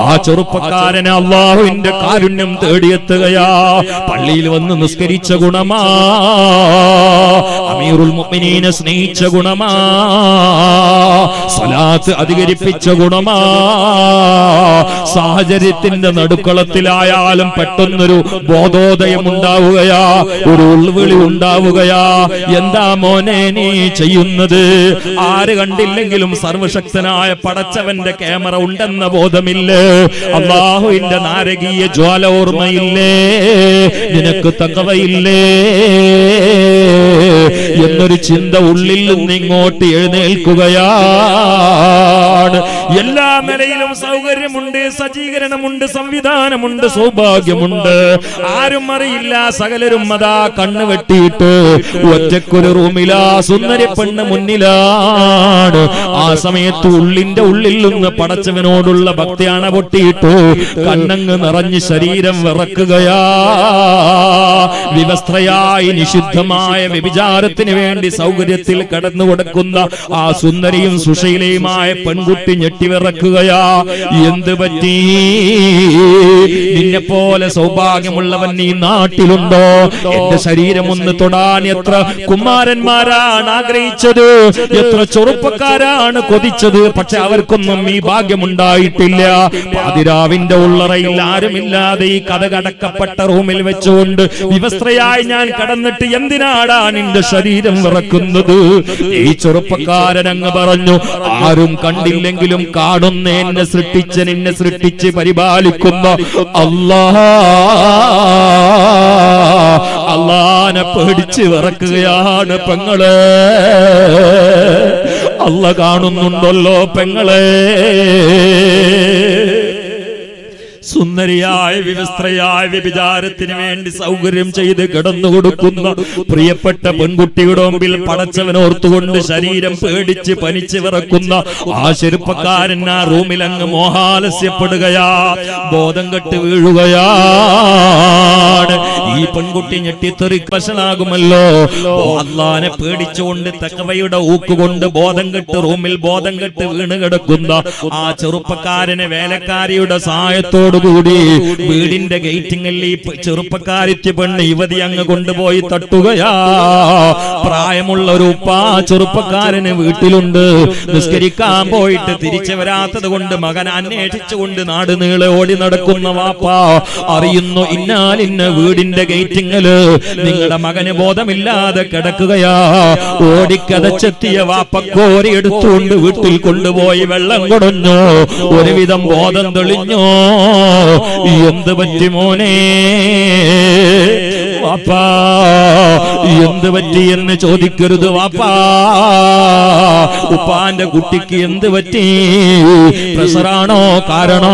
ആ ചെറുപ്പക്കാരനെ അല്ലാഹുവിന്റെ കാരുണ്യം തേടിയെത്തുകയാ. പള്ളിയിൽ വന്ന് നിസ്കരിച്ച ഗുണമാ, അമീറുൽ മുഅ്മിനീനെ സ്നേഹിച്ച ഗുണമാ, സ്വലാത്ത് അധികരിപ്പിച്ച ഗുണമാ. സാഹചര്യത്തിന്റെ നടുക്കളത്തിലായാലും പെട്ടെന്നൊരു ബോധോദയം ഉണ്ടാവുകയാ, ഒരു ഉൾവിളി ഉണ്ടാവുകയാ. എന്താ മോനെ നീ ചെയ്യുന്നത്? ആര് കണ്ടില്ലെങ്കിലും സർവശക്തനായ പടച്ചവന്റെ ക്യാമറ ഉണ്ടെന്ന ബോധമില്ലേ? അല്ലാഹുവിന്റെ നാരകീയ ജ്വാല ഓർമ്മയില്ലേ? നിനക്ക് തഖ്വയില്ലേ? എന്നൊരു ചിന്ത ഉള്ളിൽ നിന്ന് ഇങ്ങോട്ട് എഴുന്നേൽക്കുകയാണ്. എല്ലാ നിലയിലും സൗകര്യമുണ്ട്, സജ്ജീകരണമുണ്ട്, സംവിധാനമുണ്ട്, സൗഭാഗ്യമുണ്ട്. ആരും അറിയില്ല, സകലരും അതാ കണ്ണു വെട്ടിയിട്ട് ഒറ്റക്കൊരു റൂമിലാ സുന്ദരി പെണ്ണ് മുന്നിലാണ്. ആ സമയത്ത് ഉള്ളിന്റെ ഉള്ളിൽ നിന്ന് പടച്ചവനോടുള്ള ഭക്തിയാണ് പൊട്ടിയിട്ട് കണ്ണങ്ങ് നിറഞ്ഞ് ശരീരം വിറക്കുകയാ. വിവസ്ത്രയായി നിഷിദ്ധമായ വ്യഭിചാരത്തിന് വേണ്ടി സൗകര്യത്തിൽ കടന്നു കൊടുക്കുന്ന ആ സുന്ദരിയും സുശീലയുമായ പെൺകുട്ടി ഞെട്ടിവിറക്കുകയാ. എന്ത് പറ്റി? നിന്നെ പോലെ സൗഭാഗ്യമുള്ളവൻ ഈ നാട്ടിലുണ്ടോ? എന്റെ ശരീരം ഒന്ന് തൊടാൻ എത്ര കുമാരന്മാരാണ് ആഗ്രഹിച്ചത്, എത്ര ചെറുപ്പക്കാരാണ് കൊതിച്ചത്. പക്ഷെ അവർക്കൊന്നും ഈ ഭാഗ്യമുണ്ടായിട്ടില്ല. പാതിരാവിന്റെ ഉള്ളറയിൽ ആരുമില്ലാതെ ഈ കഥ കടക്കപ്പെട്ട റൂമിൽ വെച്ചുകൊണ്ട് വിവസ്ത്രയായി ഞാൻ കടന്നിട്ട് എന്തിനാടാ നിന്റെ ശരീരം വിറക്കുന്നത്? ഈ ചെറുപ്പക്കാരൻ അങ്ങ് പറഞ്ഞു, ആരും കണ്ടില്ലെങ്കിലും കാണുന്ന എന്നെ സൃഷ്ടിച്ച് നിന്നെ സൃഷ്ടിച്ച് പരിപാലിക്കുന്ന അല്ലാഹനെ പേടിച്ച് വിറക്കുകയാണ് പെങ്ങളെ. അല്ലാഹ് കാണുന്നുണ്ടല്ലോ പെങ്ങളെ. സുന്ദരിയായ വിവസ്ത്രയായ വ്യഭിചാരത്തിന് വേണ്ടി സൗകര്യം ചെയ്ത് കിടന്നു കൊടുക്കുന്ന പ്രിയപ്പെട്ട പെൺകുട്ടിയുടെ മുമ്പിൽ പടച്ചവനോർത്തുകൊണ്ട് ശരീരം പേടിച്ച് പനിച്ച് വിറക്കുന്ന ആ ചെറുപ്പക്കാരൻ ആ റൂമിൽ അങ്ങ് മോഹാലസ്യപ്പെടുകയാ, ബോധം കെട്ട് വീഴുകയാണ്. ഈ പെൺകുട്ടി ഞെട്ടിത്തെറിക്കശനാകുമല്ലോ. അല്ലാഹനെ പേടിച്ചുകൊണ്ട് തഖ്വയുടെ ഊക്കുകൊണ്ട് ബോധം കെട്ട് റൂമിൽ ബോധം കെട്ട് വീണ് കിടക്കുന്ന ആ ചെറുപ്പക്കാരനെ വേലക്കാരിയുടെ സഹായത്തോട് കൂടി വീടിന്റെ ഗേറ്റിങ്ങിൽ ഈ ചെറുപ്പക്കാരിക്ക് പെണ്ണ് യുവതി അങ്ങ് കൊണ്ടുപോയി തട്ടുകയാ. പ്രായമുള്ള ഒരു ഉപ്പ ചെറുപ്പക്കാരന് വീട്ടിലുണ്ട്. നിസ്കരിക്കാൻ പോയിട്ട് തിരിച്ചു വരാത്തത് കൊണ്ട് മകൻ അന്വേഷിച്ചുകൊണ്ട് നാട് നീളെ ഓടി നടക്കുന്ന വാപ്പ അറിയുന്നു, ഇന്നാലിന്ന വീടിന്റെ ഗേറ്റിങ്ങില് നിങ്ങളുടെ മകന് ബോധമില്ലാതെ കിടക്കുകയാ. ഓടിക്കതച്ചെത്തിയ വാപ്പ കോരി എടുത്തുകൊണ്ട് വീട്ടിൽ കൊണ്ടുപോയി വെള്ളം കുടഞ്ഞു. ഒരുവിധം ബോധം തെളിഞ്ഞോ. എന്ത് പറ്റി മോനെ? വാപ്പാ എന്ത് പറ്റി എന്ന് ചോദിക്കരുത് വാപ്പാ. ഉപ്പാന്റെ കുട്ടിക്ക് എന്ത് പറ്റി? പ്രഷറാണോ കാരണോ?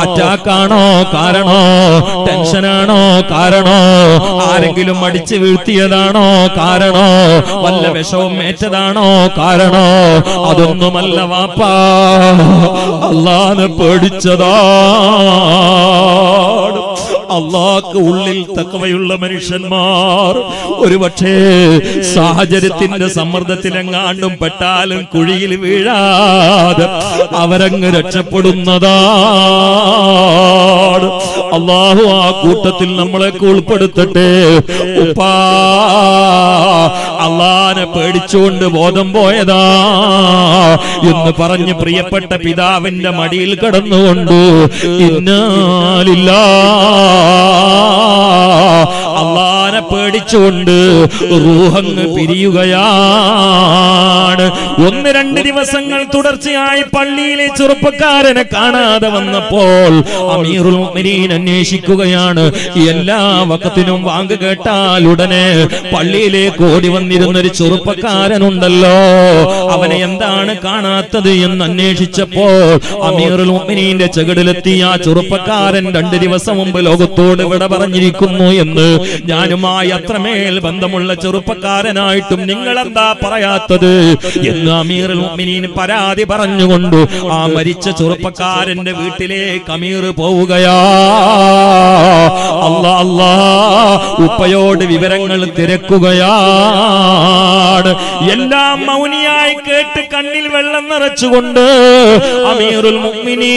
അറ്റാക്കാണോ കാരണോ? ടെൻഷനാണോ കാരണോ? ആരെങ്കിലും അടിച്ചു വീഴ്ത്തിയതാണോ കാരണോ? വല്ല വിഷവും ഏറ്റതാണോ കാരണോ? അതൊന്നുമല്ല വാപ്പാ, അല്ലാഹനെ പേടിച്ചതാ. അല്ലാഹ്ക്ക് ഉള്ളിൽ തഖ്വയുള്ള മനുഷ്യന്മാർ ഒരുപക്ഷേ സാഹചര്യത്തിന്റെ സമ്മർദ്ദത്തിലെങ്ങാണ്ടും പെട്ടാലും കുഴിയിൽ വീഴാതെ അവരങ്ങ് രക്ഷപ്പെടുന്നതാണ്. അല്ലാഹു ആ കൂട്ടത്തിൽ നമ്മളെയൊക്കെ ഉൾപ്പെടുത്തട്ടെ. ഉപ്പാ അല്ലാഹനെ പേടിച്ചുകൊണ്ട് ബോധം പോയതാ എന്ന് പറഞ്ഞ് പ്രിയപ്പെട്ട പിതാവിന്റെ മടിയിൽ കിടന്നുകൊണ്ട് അല്ലാഹനെ പേടിച്ചുകൊണ്ട് റൂഹങ്ങ് പിരിയുകയാണ്. 1-2 ദിവസങ്ങൾ തുടർച്ചയായി പള്ളിയിലെ ചെറുപ്പക്കാരനെ കാണാതെ വന്നപ്പോൾ അമീറുൽ മുഅ്മിനീൻ അന്വേഷിക്കുകയാണ്. എല്ലാ വഖത്തിനും വാങ്ക് കേട്ടാൽ ഉടനെ പള്ളിയിലേക്ക് ഓടി വന്നിരുന്നൊരു ചെറുപ്പക്കാരനുണ്ടല്ലോ, അവനെ എന്താണ് കാണാത്തത് എന്ന് അന്വേഷിച്ചപ്പോൾ അമീറുൽ മുഅ്മിനീന്റെ ചെകിടിലെത്തി ആ ചെറുപ്പക്കാരൻ 2 ദിവസം മുമ്പ് ലോകത്തോട് വിട പറഞ്ഞിരിക്കുന്നു എന്ന്. ഞാനുമായി അത്രമേൽ ബന്ധമുള്ള ചെറുപ്പക്കാരനായിട്ടും നിങ്ങൾ എന്താ പറയാത്തത് എന്ന് അമീറുൽ മുഅ്മിനീൻ പരാതി പറഞ്ഞുകൊണ്ട് ആ മരിച്ച ചെറുപ്പക്കാരന്റെ വീട്ടിലേക്ക് അമീർ പോവുകയാ. ഉപ്പയോട് വിവരങ്ങൾ തിരക്കുകയാണ്. എല്ലാം മൗനിയായി കേട്ട് കണ്ണിൽ വെള്ളം നിറച്ചുകൊണ്ട് അമീറുൽ മുഅ്മിനീൻ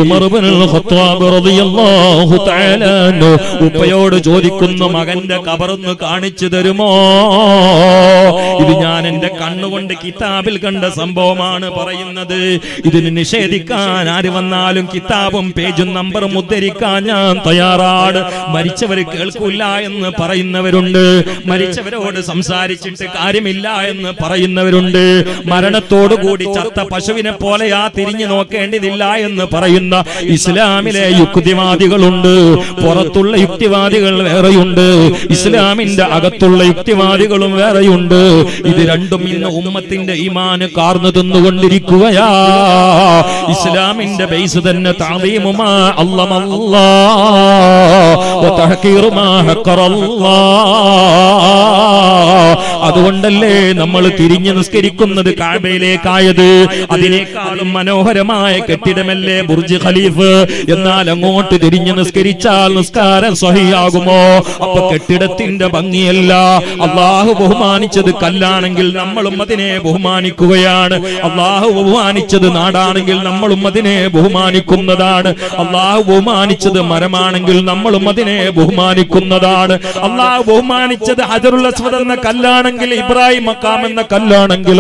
ഉമർ ഇബ്നുൽ ഖത്താബ് റളിയല്ലാഹു തആല അൻഹു ഉപ്പയോട് ചോദിക്കുന്നു, മകന്റെ ഖബറൊന്ന് കാണിച്ചു തരുമോ? ഇത് ഞാൻ എന്റെ കണ്ണുകൊണ്ട് കിതാബിൽ കണ്ട സംഭവമാണ് പറയുന്നത്. ഇതിന് നിഷേധിക്കാൻ ആര് വന്നാലും കിതാബും പേജും നമ്പറും ഉദ്ധരിക്കാൻ ഞാൻ തയ്യാറാണ്. മരിച്ചവർ കേൾക്കൂല എന്ന് പറയുന്നവരുണ്ട്, മരിച്ചവരോട് സംസാരിച്ചിട്ട് കാര്യമില്ല എന്ന് പറയുന്നവരുണ്ട്, മരണത്തോടുകൂടി ചത്ത പശുവിനെ പോലെയാ തിരിഞ്ഞു നോക്കേണ്ടതില്ല എന്ന് പറയുന്നു. പറയുന്ന ഇസ്ലാമിലെ യുക്തിവാദികളുണ്ട്. പുറത്തുള്ള യുക്തിവാദികൾ വേറെയുണ്ട്, ഇസ്ലാമിന്റെ അകത്തുള്ള യുക്തിവാദികളും വേറെയുണ്ട്. ഇത് രണ്ടും ഇന്ന് ഉമ്മത്തിന്റെ ഈമാന് കാർന്നു തിന്നുകൊണ്ടിരിക്കുകയാ. ഇസ്ലാമിന്റെ ബേസ് തന്നെ തഅദീമുമാ അല്ലമല്ലാഹ് വ തഹ്കീറുമാ ഹഖറല്ലാഹ്. അതുകൊണ്ടല്ലേ നമ്മൾ തിരിഞ്ഞു നിസ്കരിക്കുന്നത് കഅബയിലേക്കായത്. അതിനേക്കാളും മനോഹരമായ കെട്ടിടമല്ലേ ബുർജ് ഖലീഫ്. എന്നാൽ അങ്ങോട്ട് തിരിഞ്ഞു നിസ്കരിച്ചാൽ നിസ്കാരം സ്വഹിയാകുമോ? അപ്പൊ കെട്ടിടത്തിന്റെ ഭംഗിയല്ല. അള്ളാഹു ബഹുമാനിച്ചത് കല്ലാണെങ്കിൽ നമ്മളും അതിനെ ബഹുമാനിക്കുകയാണ്. അള്ളാഹു ബഹുമാനിച്ചത് നാടാണെങ്കിൽ നമ്മളും അതിനെ ബഹുമാനിക്കുന്നതാണ്. അള്ളാഹു ബഹുമാനിച്ചത് മരമാണെങ്കിൽ നമ്മളും അതിനെ ബഹുമാനിക്കുന്നതാണ്. അള്ളാഹു ബഹുമാനിച്ചത് ഹജറുൽ അസ്വദ് എന്ന കല്ലാണെങ്കിൽ, ഇബ്രാഹിം മഖാം എന്ന കല്ലാണെങ്കിൽ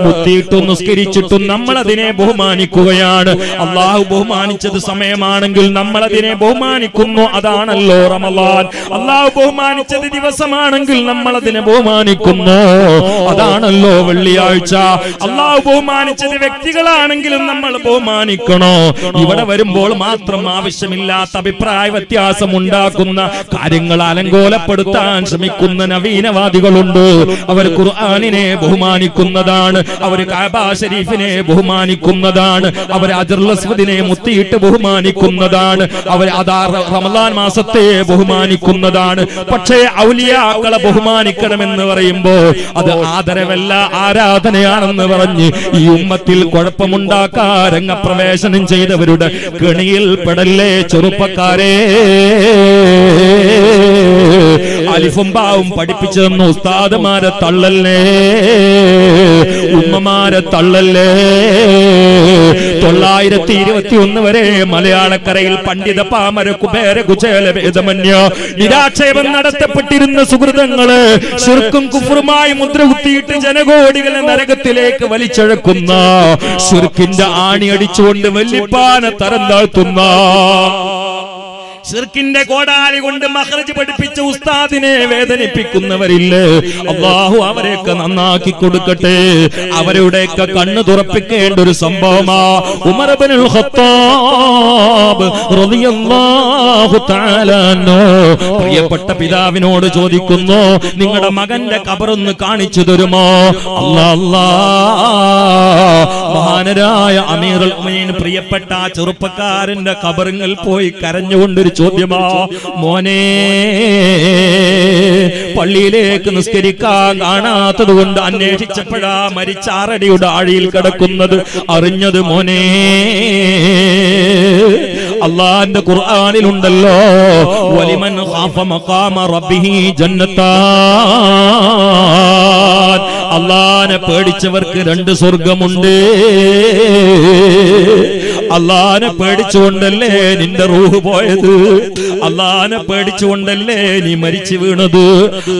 മുത്തിയിട്ടും നിസ്കരിച്ചിട്ടും നമ്മൾ അതിനെ ബഹുമാനിക്കുകയാണ്. അള്ളാഹു ബഹുമാനിച്ചത് സമയമാണെങ്കിൽ നമ്മൾ അതിനെ ബഹുമാനിക്കുന്നു. അതാണല്ലോ റമളാൻ. അള്ളാഹു ബഹുമാനിച്ചത് ദിവസമാണെങ്കിൽ നമ്മൾ അതിനെ ബഹുമാനിക്കുന്നു. അതാണല്ലോ വെള്ളിയാഴ്ച. അള്ളാഹു ബഹുമാനിച്ചത് വ്യക്തികളാണെങ്കിലും നമ്മൾ ബഹുമാനിക്കണോ? ഇവിടെ വരുമ്പോൾ മാത്രം ആവശ്യമില്ലാത്ത അഭിപ്രായ വ്യത്യാസം ഉണ്ടാക്കുന്ന കാര്യങ്ങൾ അലങ്കോലപ്പെടുത്താൻ ശ്രമിക്കുന്ന നവീനവാദികളുണ്ട്. അവർ ഖുർആനിനെ ബഹുമാനിക്കുന്നതാണ്, അവർ കഅബ ശരീഫിനെ ബഹുമാനിക്കുന്നതാണ്, അവർ ഹജറുൽ അസ്വദിനെ മുത്തിയിട്ട് ബഹുമാനിക്കുന്നതാണ്, അവർ റമളാൻ മാസത്തെ ബഹുമാനിക്കുന്നതാണ്. പക്ഷേ ഔലിയാക്കളെ ബഹുമാനിക്കണമെന്ന് പറയുമ്പോൾ അത് ആദരവല്ല, ആരാധനയാണെന്ന് പറഞ്ഞ് ഈ ഉമ്മത്തിൽ കുഴപ്പമുണ്ടാക്കാൻ രംഗപ്രവേശനം ചെയ്തവരുടെ കെണിയിൽ പെടല്ലേ ചെറുപ്പക്കാരെ. അലിഫും ബാവും പഠിപ്പിച്ചു തന്ന ഉസ്താദുമാരെ തള്ളല്ലേ, ഉമ്മമാരെ തള്ളല്ലേ. 921 വരെ മലയാളക്കരയിൽ പണ്ഡിത പാമര കുബേര കുചേല വേദമന്യ നിരാക്ഷേപം നടത്തപ്പെട്ടിരുന്ന സുഹൃതങ്ങള് ശിർക്കും കുഫറുമായി മുദ്ര കുത്തിയിട്ട് ജനകോടികളെ നരകത്തിലേക്ക് വലിച്ചഴക്കുന്ന ശിർക്കിന്റെ ആണി അടിച്ചുകൊണ്ട് വല്ലിപ്പാനെ തരം താഴ്ത്തുന്ന ശിർക്കിന്റെ കോടാലി കൊണ്ട് മഖ്റജ് പഠിപ്പിച്ച ഉസ്താദിനെ വേദനിപ്പിക്കുന്നവരില്ലേ, അല്ലാഹു അവരെയൊക്കെ നന്നാക്കി കൊടുക്കട്ടെ. അവരുടെയൊക്കെ കണ്ണു തുറപ്പിക്കേണ്ട ഒരു സംഭവമാ ഉമർ ഇബ്നുൽ ഖത്താബ് റളിയല്ലാഹു തആല അൻഹു പ്രിയപ്പെട്ട പിതാവിനോട് ചോദിക്കുന്നു, നിങ്ങളുടെ മകന്റെ ഖബറൊന്ന് കാണിച്ചു തരുമോ? മഹാനരായ അമീറുൽ മുഅ്മിനീൻ പ്രിയപ്പെട്ട ആ ചെറുപ്പക്കാരന്റെ ഖബറിൽ പോയി കരഞ്ഞുകൊണ്ടൊരു ചോദ്യമാ, മോനെ പള്ളിയിലേക്ക് നിസ്കരിക്കാൻ കാണാത്തത് കൊണ്ട് അന്വേഷിച്ചപ്പോഴാ മരിച്ച 6 അടിയുടെ ആഴിയിൽ കിടക്കുന്നത് അറിഞ്ഞത്. മോനെ അല്ലാഹുവിന്റെ ഖുർആനിലുണ്ടല്ലോ, വലിമൻ ഖാഫ മഖാമ റബ്ബിഹി ജന്നത്താൻ. അല്ലാഹുവിനെ പേടിച്ചവർക്ക് 2 സ്വർഗമുണ്ട്. അല്ലാഹുവിനെ പേടിച്ചുകൊണ്ടല്ലേ നിന്റെ റൂഹ് പോയത്, അല്ലാഹുവിനെ പേടിച്ചുകൊണ്ടല്ലേ നീ മരിച്ചു വീണത്.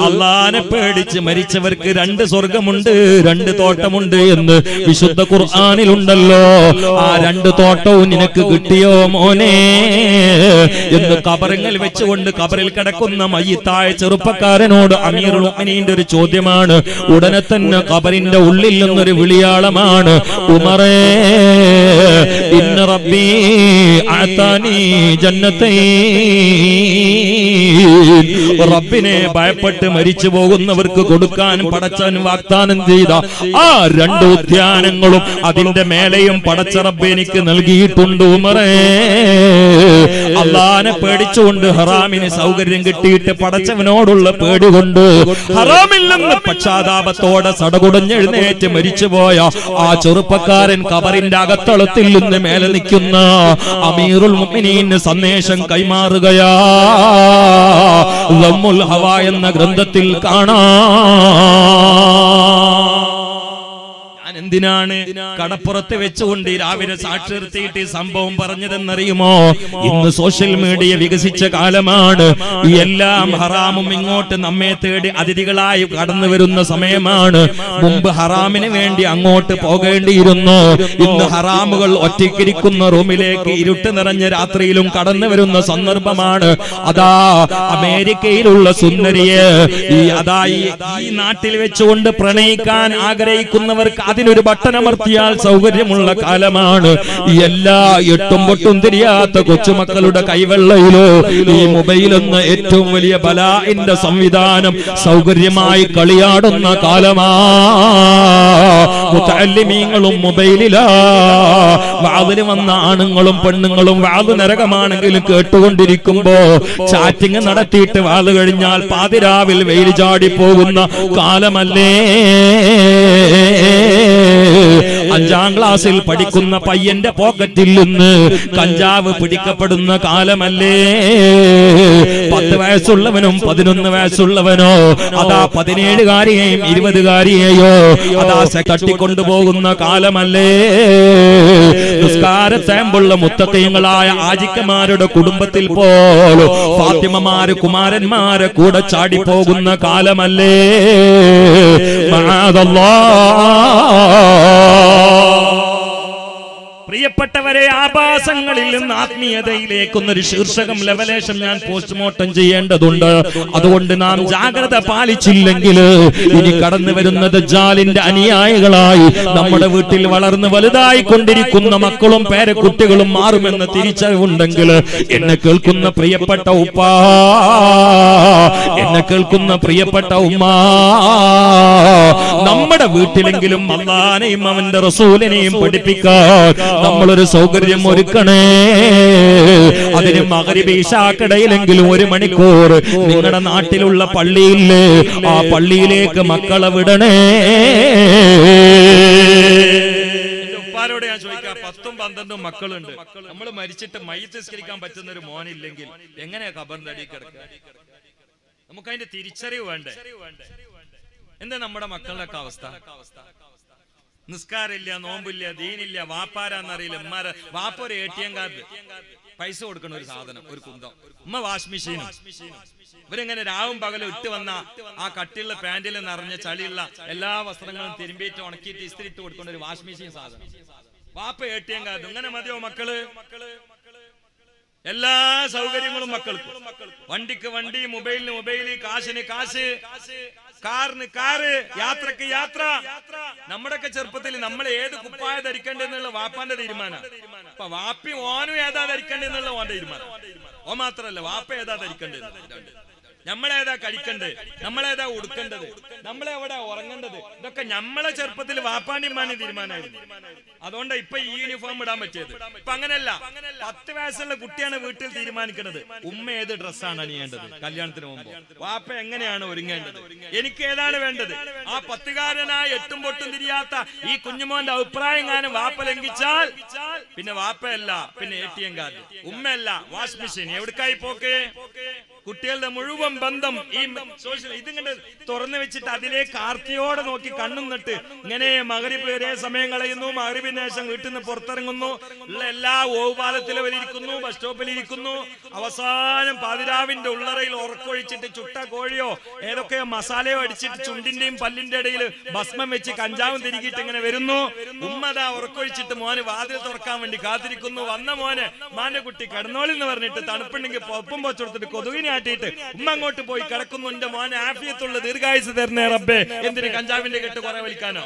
അല്ലാഹുവിനെ പേടിച്ച് മരിച്ചവർക്ക് 2 സ്വർഗമുണ്ട്, 2 തോട്ടമുണ്ട് എന്ന് വിശുദ്ധ ഖുർആനിലുണ്ടല്ലോ. ആ 2 തോട്ടവും നിനക്ക് കിട്ടിയോ മോനെ എന്ന് ഖബറിൽ വെച്ചുകൊണ്ട് ഖബറിൽ കിടക്കുന്ന മയ്യിത്തായ ചെറുപ്പക്കാരനോട് അമീറുൽ മുഅ്മിനീന്റെ ഒരു ചോദ്യമാണ്. ഉടനെ തന്നെ ഖബറിന്റെ ഉള്ളിൽ നിന്നൊരു വിളിയാളമാണ്, ഉമറേ ഇന്ന റബ്ബി അഅതാനി ജന്നതൈൻ. റബ്ബിനെ ഭയപ്പെട്ട് മരിച്ചു പോകുന്നവർക്ക് കൊടുക്കാൻ പടച്ചവൻ വാഗ്ദാനം ചെയ്ത ആ 2 ഉദ്യാനങ്ങളും അതിന്റെ മേലെയും പടച്ച റബ്ബ് എനിക്ക് നൽകിയിട്ടുണ്ട്. ഉമറേ അല്ലാഹുവിനെ പേടിച്ചുകൊണ്ട് ഹറാമിന് സൗകര്യം കിട്ടിയിട്ട് പടച്ചവനോടുള്ള പേടി കൊണ്ട് ഹറാമിൽ നിന്ന് പക്ഷാതാപത്തോടെ സടകുടഞ്ഞെഴുന്നേറ്റ് മരിച്ചുപോയ ആ ചെറുപ്പക്കാരൻ ഖബറിന്റെ അകത്തളത്തിൽ നിന്ന് മേലെ നിൽക്കുന്ന അമീറുൽ മുഅ്മിനീന് സന്ദേശം കൈമാറുകയാ. ലമ്മുൽ ഹവാ എന്ന ഗ്രന്ഥത്തിൽ കാണാം. എന്തിനാണ് കടപ്പുറത്ത് വെച്ചുകൊണ്ട് രാവിലെ സാക്ഷി നിർത്തിയിട്ട് ഈ സംഭവം പറഞ്ഞതെന്നറിയുമോ? ഇന്ന് സോഷ്യൽ മീഡിയ വികസിച്ച കാലമാണ്. എല്ലാം ഹറാമും ഇങ്ങോട്ട് നമ്മെ തേടി അതിഥികളായി കടന്നു വരുന്ന സമയമാണ്. മുമ്പ് ഹറാമിന് വേണ്ടി അങ്ങോട്ട് പോകേണ്ടിയിരുന്നു. ഇന്ന് ഹറാമുകൾ ഒറ്റയ്ക്കിരിക്കുന്ന റൂമിലേക്ക് ഇരുട്ട് നിറഞ്ഞ രാത്രിയിലും കടന്നു വരുന്ന സന്ദർഭമാണ്. അതാ അമേരിക്കയിലുള്ള സുന്ദരിയെ ഈ നാട്ടിൽ വെച്ചുകൊണ്ട് പ്രണയിക്കാൻ ആഗ്രഹിക്കുന്നവർക്ക് അതിന് അതിനൊരു ബട്ടൺ അമർത്തിയാൽ സൗകര്യമുള്ള കാലമാണ്. എല്ലാ എട്ടും പൊട്ടും തിരിയാത്ത കൊച്ചുമക്കളുടെ കൈവെള്ളയിലോ ഈ മൊബൈലെന്ന ഏറ്റവും വലിയ ബലാഇന്റെ സംവിധാനം സൗകര്യമായി കളിയാടുന്ന കാലമാ. മുതഅല്ലിമീങ്ങളും മൊബൈലിലാ. വാതിന് വന്ന ആണുങ്ങളും പെണ്ണുങ്ങളും വാത് നരകമാണെങ്കിലും കേട്ടുകൊണ്ടിരിക്കുമ്പോ ചാറ്റിംഗ് നടത്തിയിട്ട് വാത് കഴിഞ്ഞാൽ പാതിരാവിൽ വെയിൽ ചാടി പോകുന്ന കാലമല്ലേ. 5ാം ക്ലാസ്സിൽ പഠിക്കുന്ന പയ്യന്റെ പോക്കറ്റിൽ നിന്ന് കഞ്ചാവ് പിടിക്കപ്പെടുന്ന കാലമല്ലേ. 10 വയസ്സുള്ളവനും 11 വയസ്സുള്ളവനോ അതാ 17കാരിയെയും 20കാരിയെയോ അതാ തട്ടിക്കൊണ്ടുപോകുന്ന കാലമല്ലേ. നിസ്കാര സാമ്പുള്ള മുത്തഖീങ്ങളായ ആജിക്കമാരുടെ കുടുംബത്തിൽ പോലും ഫാത്തിമമാര് കുമാരന്മാരെ കൂടെ ചാടിപ്പോകുന്ന കാലമല്ലേ. പ്രിയപ്പെട്ടവരെ, ആഭാസങ്ങളിൽ നിന്ന് ആത്മീയതയിലേക്കൊന്നൊരു ശീർഷകം ലെവലേഷൻ ഞാൻ പോസ്റ്റ്മോർട്ടം ചെയ്യേണ്ടതുണ്ട്. അതുകൊണ്ട് നാം ജാഗ്രത പാലിച്ചില്ലെങ്കിൽ ഇനി കടന്നു വരുന്ന ദജ്ജാലിന്റെ അനുയായികളായി നമ്മുടെ വീട്ടിൽ വളർന്ന് വലുതായി കൊണ്ടിരിക്കുന്ന മക്കളും പേരക്കുട്ടികളും മാറുമെന്ന് തിരിച്ചറിവുണ്ടെങ്കിൽ എന്നെ കേൾക്കുന്ന പ്രിയപ്പെട്ട ഉപ്പാ, എന്നെ കേൾക്കുന്ന പ്രിയപ്പെട്ട ഉമ്മാ, നമ്മുടെ വീട്ടിലെങ്കിലും അല്ലാഹുവിനെയും അവന്റെ റസൂലിനെയും പഠിപ്പിക്കാൻ നമ്മളൊരു സൗകര്യം ഒരുക്കണേ. അതിന് മഗ്രിബ് ഇശാക്കിടയിലെങ്കിലും 1 മണിക്കൂർ നിങ്ങളുടെ നാട്ടിലുള്ള പള്ളിയില്ലേ, ആ പള്ളിയിലേക്ക് മക്കളെ വിടണേ. ഉപ്പാരോട് ഞാൻ ചോദിക്കാം, 10ഉം 12ഉം മക്കളുണ്ട്. നമ്മൾ മരിച്ചിട്ട് മയ്യിത്ത് നിസ്കരിക്കാൻ പറ്റുന്ന ഒരു മോനില്ലെങ്കിൽ എങ്ങനെയാ ഖബറിന്റെ അടിയിൽ കിടക്കുക? നമുക്കതിന്റെ തിരിച്ചറിവ് വേണ്ടേ? എന്താ നമ്മുടെ മക്കളുടെ ഒക്കെ അവസ്ഥ? നിസ്കാരമില്ല, നോമ്പില്ല, ദീനില്ല, വാപ്പാരാന്നറിയില്ല. വാപ്പ ഒരു ATM കാർഡ്, പൈസ കൊടുക്കണ ഒരു സാധനം, ഒരു കുന്തം. ഉമ്മ വാഷ് മെഷീനും. ഇവരിങ്ങനെ രാവും പകലും ഇട്ട് വന്ന ആ കട്ടിയുള്ള പാന്റിൽ നിറഞ്ഞ ചളിയുള്ള എല്ലാ വസ്ത്രങ്ങളും തിരുമ്പിയിട്ട് ഉണക്കിയിട്ട് ഇസ്തിരിട്ട് കൊടുക്കുന്ന ഒരു വാഷ് മെഷീൻ സാധനം. വാപ്പ ATM കാർഡ്. ഇങ്ങനെ മതിയോ മക്കള്? എല്ലാ സൗകര്യങ്ങളും മക്കൾക്ക്. വണ്ടിക്ക് വണ്ടി, മൊബൈലിന് മൊബൈല്, കാശിന് കാശ്, കാറിന് കാറ്, യാത്രക്ക് യാത്ര. നമ്മുടെയൊക്കെ ചെറുപ്പത്തിൽ നമ്മൾ ഏത് കുപ്പായ ധരിക്കേണ്ടെന്നുള്ള വാപ്പാന്റെ തീരുമാനം. അപ്പൊ വാപ്പി ഓനും ഏതാ ധരിക്കേണ്ടെന്നുള്ള ഓന്റെ തീരുമാനം. ഓ മാത്രല്ല, വാപ്പ ഏതാ ധരിക്കേണ്ടത്, നമ്മളേതാ കഴിക്കേണ്ടത്, നമ്മളേതാ ഉടുക്കേണ്ടത്, നമ്മളെവിടെ ഉറങ്ങേണ്ടത്, ഇതൊക്കെ നമ്മളെ ചെറുപ്പത്തിൽ വാപ്പാണ്ടിമാന് തീരുമാനമായിരുന്നു. അതുകൊണ്ട് ഇപ്പൊ ഈ യൂണിഫോം ഇടാൻ പറ്റിയത്. ഇപ്പൊ അങ്ങനെയല്ല, 10 വയസ്സുള്ള കുട്ടിയാണ് വീട്ടിൽ തീരുമാനിക്കുന്നത് ഉമ്മ ഏത് ഡ്രസ്സാണ് അണിയേണ്ടത് കല്യാണത്തിന് മുമ്പ്, വാപ്പ എങ്ങനെയാണ് ഒരുങ്ങേണ്ടത്, എനിക്ക് ഏതാണ് വേണ്ടത്. ആ 10കാരനായ 8ഉം പൊട്ടും തിരിയാത്ത ഈ കുഞ്ഞുമോന്റെ അഭിപ്രായം കാണും വാപ്പ ലംഘിച്ചാൽ പിന്നെ വാപ്പയല്ല, പിന്നെ ATM കാർഡ്, ഉമ്മയല്ല, വാഷ് മെഷീൻ. എവിടേക്കായി പോക്ക്? കുട്ടികളുടെ മുഴുവൻ ബന്ധം ഈ സോഷ്യൽ ഇതിങ്ങനെ തുറന്നു വെച്ചിട്ട് അതിലേക്ക് ആർത്തിയോടെ നോക്കി കണ്ണും നട്ട് ഇങ്ങനെ മഗ്രിബ് വരെ സമയം കളയുന്നു. മഗ്രിബിന് ശേഷം വീട്ടിൽ നിന്ന് പുറത്തിറങ്ങുന്നു. ഉള്ള എല്ലാ ഓവുപാലത്തിലും ഇരിക്കുന്നു, ബസ് സ്റ്റോപ്പിൽ ഇരിക്കുന്നു. അവസാനം പാതിരാവിന്റെ ഉള്ളറയിൽ ഉറക്കൊഴിച്ചിട്ട് ചുട്ട കോഴിയോ ഏതൊക്കെയോ മസാലയോ അടിച്ചിട്ട് ചുണ്ടിന്റെയും പല്ലിന്റെ ഇടയിൽ ഭസ്മം വെച്ച് കഞ്ചാവും തിരികിട്ട് ഇങ്ങനെ വരുന്നു. ഉമ്മതാ ഉറക്കൊഴിച്ചിട്ട് മോന് വാതിൽ തുറക്കാൻ വേണ്ടി കാത്തിരിക്കുന്നു. വന്ന മോന് മാന്റെ കുട്ടി കിടന്നോളിന്ന് പറഞ്ഞിട്ട് തണുപ്പുണ്ടെങ്കിൽ പൊപ്പം പൊച്ചെടുത്തിട്ട് കൊതുകിനെ ആട്ടിയിട്ട് ഉമ്മ അങ്ങോട്ട് പോയി കിടക്കുന്നു. എന്റെ മോനെ ആഫിയത്തുള്ള ദീർഘായുസ് തരണേ റബ്ബേ. എന്തിന് കഞ്ചാവിന്റെ കെട്ട് കുറെ വലിക്കാനോ?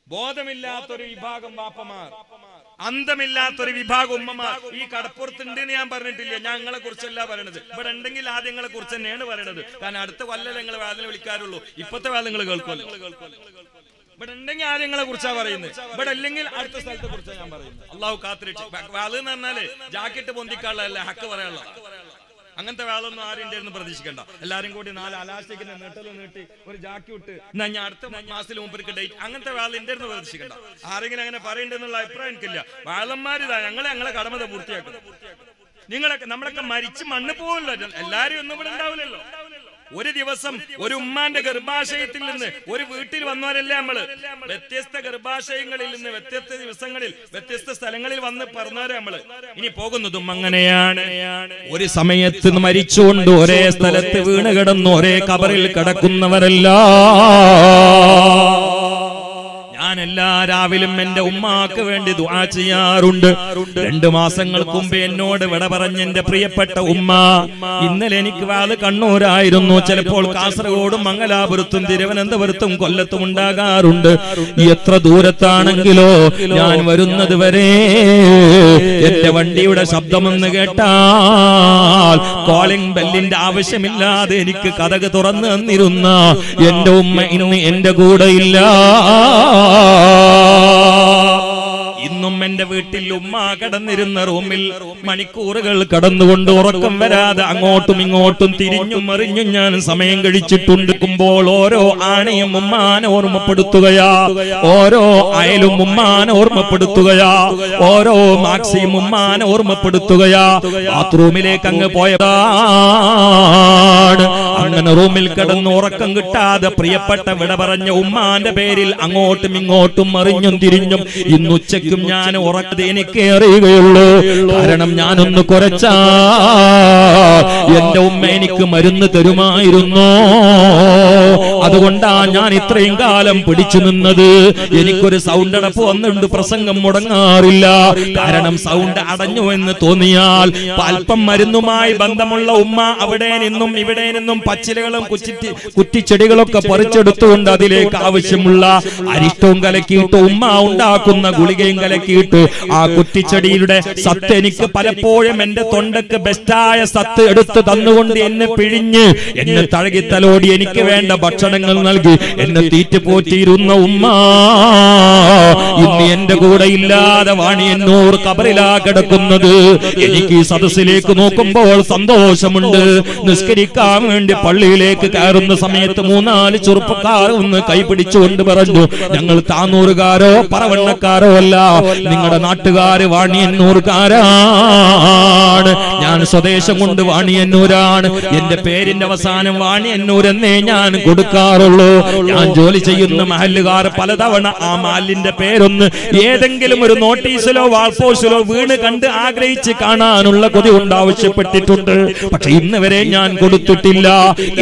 ബോധമില്ലാത്തൊരു വിഭാഗം വാപ്പമാർ, അന്തമില്ലാത്തൊരു വിഭാഗം ഉമ്മമാർ ഈ കടപ്പുറത്തുണ്ട് എന്ന് ഞാൻ പറഞ്ഞിട്ടില്ല. ഞങ്ങളെ കുറിച്ചല്ല പറയണത്. ഇവിടെ ഉണ്ടെങ്കിൽ ആദ്യങ്ങളെ കുറിച്ച് തന്നെയാണ് പറയണത്. കാരണം അടുത്ത കൊല്ലം നിങ്ങൾ വാതിൽ വിളിക്കാറുള്ളൂ. ഇപ്പത്തെ വാതിൽ നിങ്ങൾ കേൾക്കുമല്ലോ. ഇവിടെ ഉണ്ടെങ്കിൽ ആദ്യങ്ങളെ കുറിച്ചാ പറയുന്നത്. ഇവിടെ അല്ലെങ്കിൽ അടുത്ത സ്ഥലത്തെ കുറിച്ചാണ് ഞാൻ പറയുന്നത്. അള്ളാഹു കാത്തിരക്ഷ. വാള് എന്ന് പറഞ്ഞാല് ജാക്കറ്റ് പൊന്തിക്കാനുള്ളതല്ല, ഹക്ക് പറയാനുള്ള. അങ്ങനത്തെ വേളൊന്നും ആരും പ്രതീക്ഷിക്കണ്ട. എല്ലാരും കൂടി 4 അലാസ്റ്റിക്കിന്റെ നെട്ടല് നീട്ടി ഒരു ജാക്കി വിട്ട് ഞാൻ അടുത്ത മാസത്തിൽ മുമ്പ് ഡേറ്റ്, അങ്ങനത്തെ വേള എന്റെ പ്രതീക്ഷിക്കണ്ട. ആരെങ്കിലും അങ്ങനെ പറയണ്ടെന്നുള്ള അഭിപ്രായം എനിക്കില്ല. വാളന്മാരിതാ ഞങ്ങളെ കടമത പൂർത്തിയാക്കുന്നു. നിങ്ങളൊക്കെ നമ്മളൊക്കെ മരിച്ച് മണ്ണ് പോകല്ലോ. എല്ലാരും ഒന്നും ഇവിടെ ഉണ്ടാവില്ലല്ലോ. ഒരു ദിവസം ഒരു ഉമ്മാന്റെ ഗർഭാശയത്തിൽ നിന്ന് ഒരു വീട്ടിൽ വന്നവരല്ലേ നമ്മള്. വ്യത്യസ്ത ഗർഭാശയങ്ങളിൽ നിന്ന് വ്യത്യസ്ത ദിവസങ്ങളിൽ വ്യത്യസ്ത സ്ഥലങ്ങളിൽ വന്ന് പറഞ്ഞവരെ നമ്മള്. ഇനി പോകുന്നതും അങ്ങനെയാണ്. ഒരു സമയത്ത് മരിച്ചുകൊണ്ട് ഒരേ സ്ഥലത്ത് വീണ് കിടന്നു ഒരേ കബറിൽ കിടക്കുന്നവരല്ല. ഞാൻ ഞാൻ എല്ലാ രാവിലും എന്റെ ഉമ്മാക്ക് വേണ്ടി ദുആ ചെയ്യാറുണ്ട്. 2 മാസങ്ങൾക്ക് മുമ്പ് എന്നോട് വിട പറഞ്ഞ എന്റെ പ്രിയപ്പെട്ട ഉമ്മ, ഇന്നലെ എനിക്ക് വാല് കണ്ണൂരായിരുന്നു, ചിലപ്പോൾ കാസർഗോഡും മംഗലാപുരത്തും തിരുവനന്തപുരത്തും കൊല്ലത്തും ഉണ്ടാകാറുണ്ട്. എത്ര ദൂരത്താണെങ്കിലോ ഞാൻ വരുന്നത് വരെ എന്റെ വണ്ടിയുടെ ശബ്ദമെന്ന് കേട്ടാൽ കോളിംഗ് ബെല്ലിന്റെ ആവശ്യമില്ലാതെ എനിക്ക് കതക് തുറന്നു തന്നിരുന്ന എന്റെ ഉമ്മ ഇന്ന് എന്റെ കൂടെ ഇല്ല. ഇന്നും എന്റെ വീട്ടിൽ ഉമ്മ കടന്നിരുന്ന റൂമിൽ മണിക്കൂറുകൾ കടന്നുകൊണ്ട് ഉറക്കം വരാതെ അങ്ങോട്ടും ഇങ്ങോട്ടും തിരിഞ്ഞും മറിഞ്ഞും ഞാൻ സമയം കഴിച്ചിട്ടുണ്ടിരിക്കുമ്പോൾ ഓരോ ആണയും ഉമ്മാനെ ഓർമ്മപ്പെടുത്തുകയാ, ഓരോ അയലും ഉമ്മാനെ ഓർമ്മപ്പെടുത്തുകയാ, ഓരോ മാക്സിയും ഉമ്മാനെ ഓർമ്മപ്പെടുത്തുകയാ. ബാത്റൂമിലേക്ക് അങ്ങ് പോയതാണ്. അങ്ങനെ റൂമിൽ കിടന്ന് ഉറക്കം കിട്ടാതെ പ്രിയപ്പെട്ട വിട പറഞ്ഞ ഉമ്മാന്റെ പേരിൽ അങ്ങോട്ടും ഇങ്ങോട്ടും മറിഞ്ഞും തിരിഞ്ഞും ഇന്നുച്ചയ്ക്കും ഞാൻ ഉറക്കത്തെ എനിക്ക് അറിയുകയുള്ളൂ. കാരണം ഞാനൊന്ന് കുറച്ചാ എന്റെ ഉമ്മ എനിക്ക് മരുന്ന് തരുമായിരുന്നു. അതുകൊണ്ടാ ഞാൻ ഇത്രയും കാലം പിടിച്ചു നിന്നത്. എനിക്കൊരു സൗണ്ട് അടപ്പ് വന്നിട്ടുണ്ട്, പ്രസംഗം മുടങ്ങാറില്ല. കാരണം സൗണ്ട് അടഞ്ഞു എന്ന് തോന്നിയാൽ അല്പം മരുന്നുമായി ബന്ധമുള്ള ഉമ്മ അവിടെ നിന്നും ഇവിടെ നിന്നും പച്ചിലകളും കുറ്റിച്ചെടികളൊക്കെ പറിച്ചെടുത്തുകൊണ്ട് അതിലേക്ക് ആവശ്യമുള്ള അരിഷ്ടവും കലക്കിയിട്ട് ഉമ്മ ഉണ്ടാക്കുന്ന ഗുളികയും കലക്കിയിട്ട് ആ കുറ്റിച്ചെടിയുടെ സത്ത് എനിക്ക് പലപ്പോഴും എന്റെ തൊണ്ടക്ക് ബെസ്റ്റായ സത്ത് എടുത്ത് തന്നുകൊണ്ട് എന്നെ പിഴിഞ്ഞ് എന്നെ തഴകി തലോടി എനിക്ക് വേണ്ട ഭക്ഷണങ്ങൾ നൽകി എന്നെ തീറ്റുപോറ്റിയിരുന്ന ഉമ്മ ഇന്ന് എന്റെ കൂടെ ഇല്ലാതെ വാണിയന്നൂർ കബറിലാ കിടക്കുന്നത്. എനിക്ക് ഈ സദസ്സിലേക്ക് നോക്കുമ്പോൾ സന്തോഷമുണ്ട്. നിസ്കരിക്കാൻ വേണ്ടി പള്ളിയിലേക്ക് കയറുന്ന സമയത്ത് 3-4 ചെറുപ്പക്കാർ ഒന്ന് കൈപിടിച്ചുകൊണ്ട് പറഞ്ഞു, ഞങ്ങൾ താന്നൂറുകാരോ പറവണ്ണക്കാരോ അല്ല, നിങ്ങളുടെ നാട്ടുകാര് വാണിയന്നൂർക്കാരാണ്. ഞാൻ സ്വദേശം കൊണ്ട് വാണിയന്നൂരാണ്. എന്റെ പേരിന്റെ അവസാനം വാണിയന്നൂർ എന്നേ ഞാൻ കൊടുക്കാറുള്ളൂ. ഞാൻ ജോലി ചെയ്യുന്ന മഹല്ലുകാർ പലതവണ ആ മഹലിന്റെ പേരൊന്ന് ഏതെങ്കിലും ഒരു നോട്ടീസിലോ വാൾപോസ്റ്റിലോ വീണ് കണ്ട് ആഗ്രഹിച്ച് കാണാനുള്ള കൊതി കൊണ്ട് ആവശ്യപ്പെട്ടിട്ടുണ്ട്. പക്ഷെ ഇന്ന് വരെ ഞാൻ കൊടുത്തിട്ടില്ല.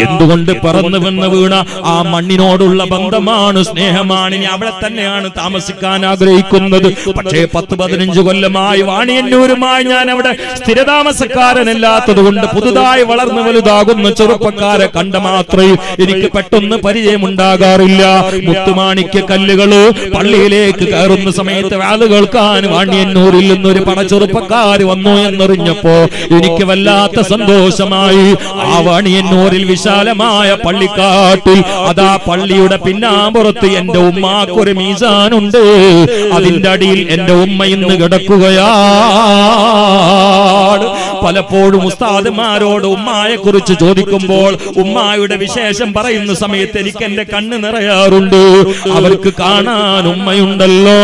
എന്തുകൊണ്ട്? പറന്നു വന്ന് വീണ ആ മണ്ണിനോടുള്ള ബന്ധമാണ്, സ്നേഹമാണ്. ഇനി അവിടെ തന്നെയാണ് താമസിക്കാൻ ആഗ്രഹിക്കുന്നത്. പക്ഷേ 10-15 കൊല്ലമായി വാണിയന്നൂരുമായി ഞാൻ അവിടെ സ്ഥിരതാമസക്കാരനല്ലാത്തത് കൊണ്ട് പുതുതായി വളർന്നു വലുതാകുന്ന ചെറുപ്പക്കാരെ കണ്ട മാത്രമേ എനിക്ക് പെട്ടെന്ന് പരിചയമുണ്ടാകാറില്ല. മുത്തുമാണിക്യ കല്ലുകള് പള്ളിയിലേക്ക് കയറുന്ന സമയത്ത് വാല് കേൾക്കാൻ വാണിയന്നൂരിൽ നിന്നൊരു ചെറുപ്പക്കാര് വന്നു എന്നറിഞ്ഞപ്പോ എനിക്ക് വല്ലാത്ത സന്തോഷമായി. ആ വാണിയന്നൂരിൽ വിശാലമായ പള്ളിക്കാട്ടിൽ അതാ പള്ളിയുടെ പിന്നാമ്പുറത്ത് എന്റെ ഉമ്മാക്കൊരു മീസാനുണ്ട്. അതിന്റെ അടിയിൽ എന്റെ ഉമ്മ ഇന്ന് കിടക്കുകയാണ്. പലപ്പോഴും ഉസ്താദുമാരോട് ഉമ്മായെ കുറിച്ച് ചോദിക്കുമ്പോൾ ഉമ്മായുടെ വിശേഷം പറയുന്ന സമയത്ത് എനിക്ക് എന്റെ കണ്ണ് നിറയാറുണ്ട്. അവർക്ക് കാണാൻ ഉമ്മയുണ്ടല്ലോ,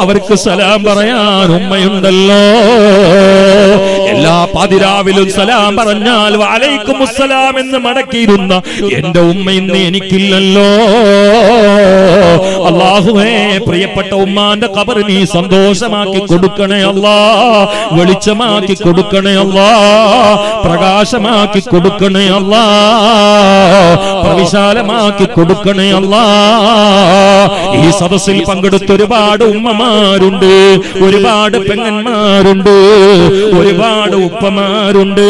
അവർക്ക് സലാം പറയാൻ ഉമ്മയുണ്ടല്ലോ. എല്ലാ പാതിരാവിലും സലാം പറഞ്ഞാൽ വഅലൈക്കും അസ്സലാം എന്ന് മടക്കിയിരുന്ന എന്റെ ഉമ്മ ഇന്ന് എനിക്കില്ലല്ലോ. അല്ലാഹുവേ, പ്രിയപ്പെട്ട ഉമ്മാന്റെ ഖബർ നീ സന്തോഷമാക്കി കൊടുക്കണേ അല്ലാ, വെളിച്ചമാക്കി കൊടുക്കണേ അല്ലാ, പ്രകാശമാക്കി കൊടുക്കണേ അല്ലാ, പ്രവിശാലമാക്കി കൊടുക്കണേ അല്ലാ. ഈ സദസ്സിൽ പങ്കെടുത്ത ഒരുപാട് ഉമ്മമാരുണ്ട്, ഒരുപാട് പെങ്ങന്മാരുണ്ട്, ഒരുപാട് ഉപ്പമാരുണ്ട്.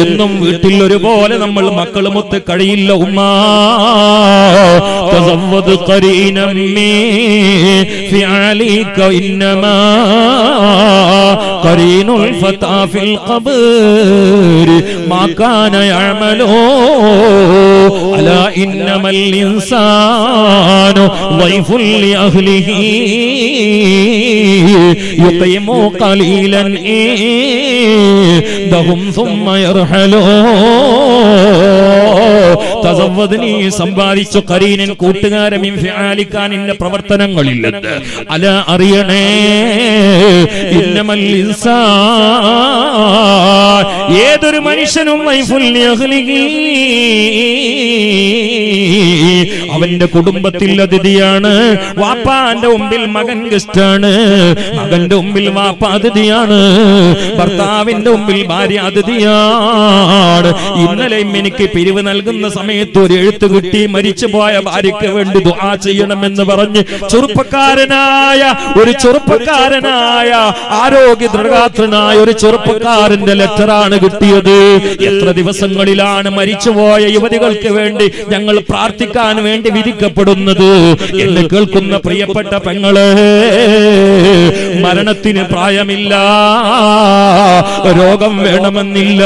എന്നും വീട്ടിൽ ഒരുപോലെ നമ്മൾ മക്കളുമൊത്ത് കഴിയില്ല ഉമ്മ. തസവ്വദ് ഖരീനം മീ ഫിഅലിക ഇന്നമാ ഖരീനുൽ ഫതാ ഫിൽ ഖബർ മാ കാന യഅമലു അലാ ഇന്നമൽ ഇൻസാനു ളൈഫുൽ ലിഅഹ്ലിഹി യുഖീമു ഖലീലൻ ദഹും സുമ്മ യർഹലൂ. തസവ്വദ് നീ സമ്പാദിച്ചു ഖരീനൻ കൂട്ടുകാരൻ മിൻ ഫിആലിക നിന്റെ പ്രവർത്തനങ്ങളിൽ നിന്ന് അല അറിയണേ ഇന്നമൽ ഇൻസാൻ ഏതൊരു മനുഷ്യനും അവന്റെ കുടുംബത്തിൽ അതിഥിയാണ്. വാപ്പാന്റെ മുമ്പിൽ മകൻ ഗസ്റ്റാണ്, മകന്റെ മുമ്പിൽ വാപ്പ അതിഥിയാണ്, ഭർത്താവിന്റെ മുമ്പിൽ ഭാര്യ അതിഥിയാണ്. ഇന്നലെയും എനിക്ക് പിരിവ് നൽകുന്ന സമയത്ത് ഒരു എഴുത്ത് കിട്ടി, മരിച്ചുപോയ ഭാര്യയ്ക്ക് വേണ്ടി ദുആ ചെയ്യണമെന്ന് പറഞ്ഞ് ചെറുപ്പക്കാരനായ ആരോഗ്യ ദൃഢഗാത്രനായ ഒരു ചെറുപ്പക്കാരന്റെ ലെറ്ററാണ് കിട്ടിയത്. എത്ര ദിവസങ്ങളിലാണ് മരിച്ചുപോയ യുവതികൾക്ക് വേണ്ടി ഞങ്ങൾ പ്രാർത്ഥിക്കാൻ വേണ്ടി വിധിക്കപ്പെടുന്നത്. എന്നെ കേൾക്കുന്ന പ്രിയപ്പെട്ട പെങ്ങളെ, മരണത്തിന് പ്രായമില്ല, രോഗം വേണമെന്നില്ല.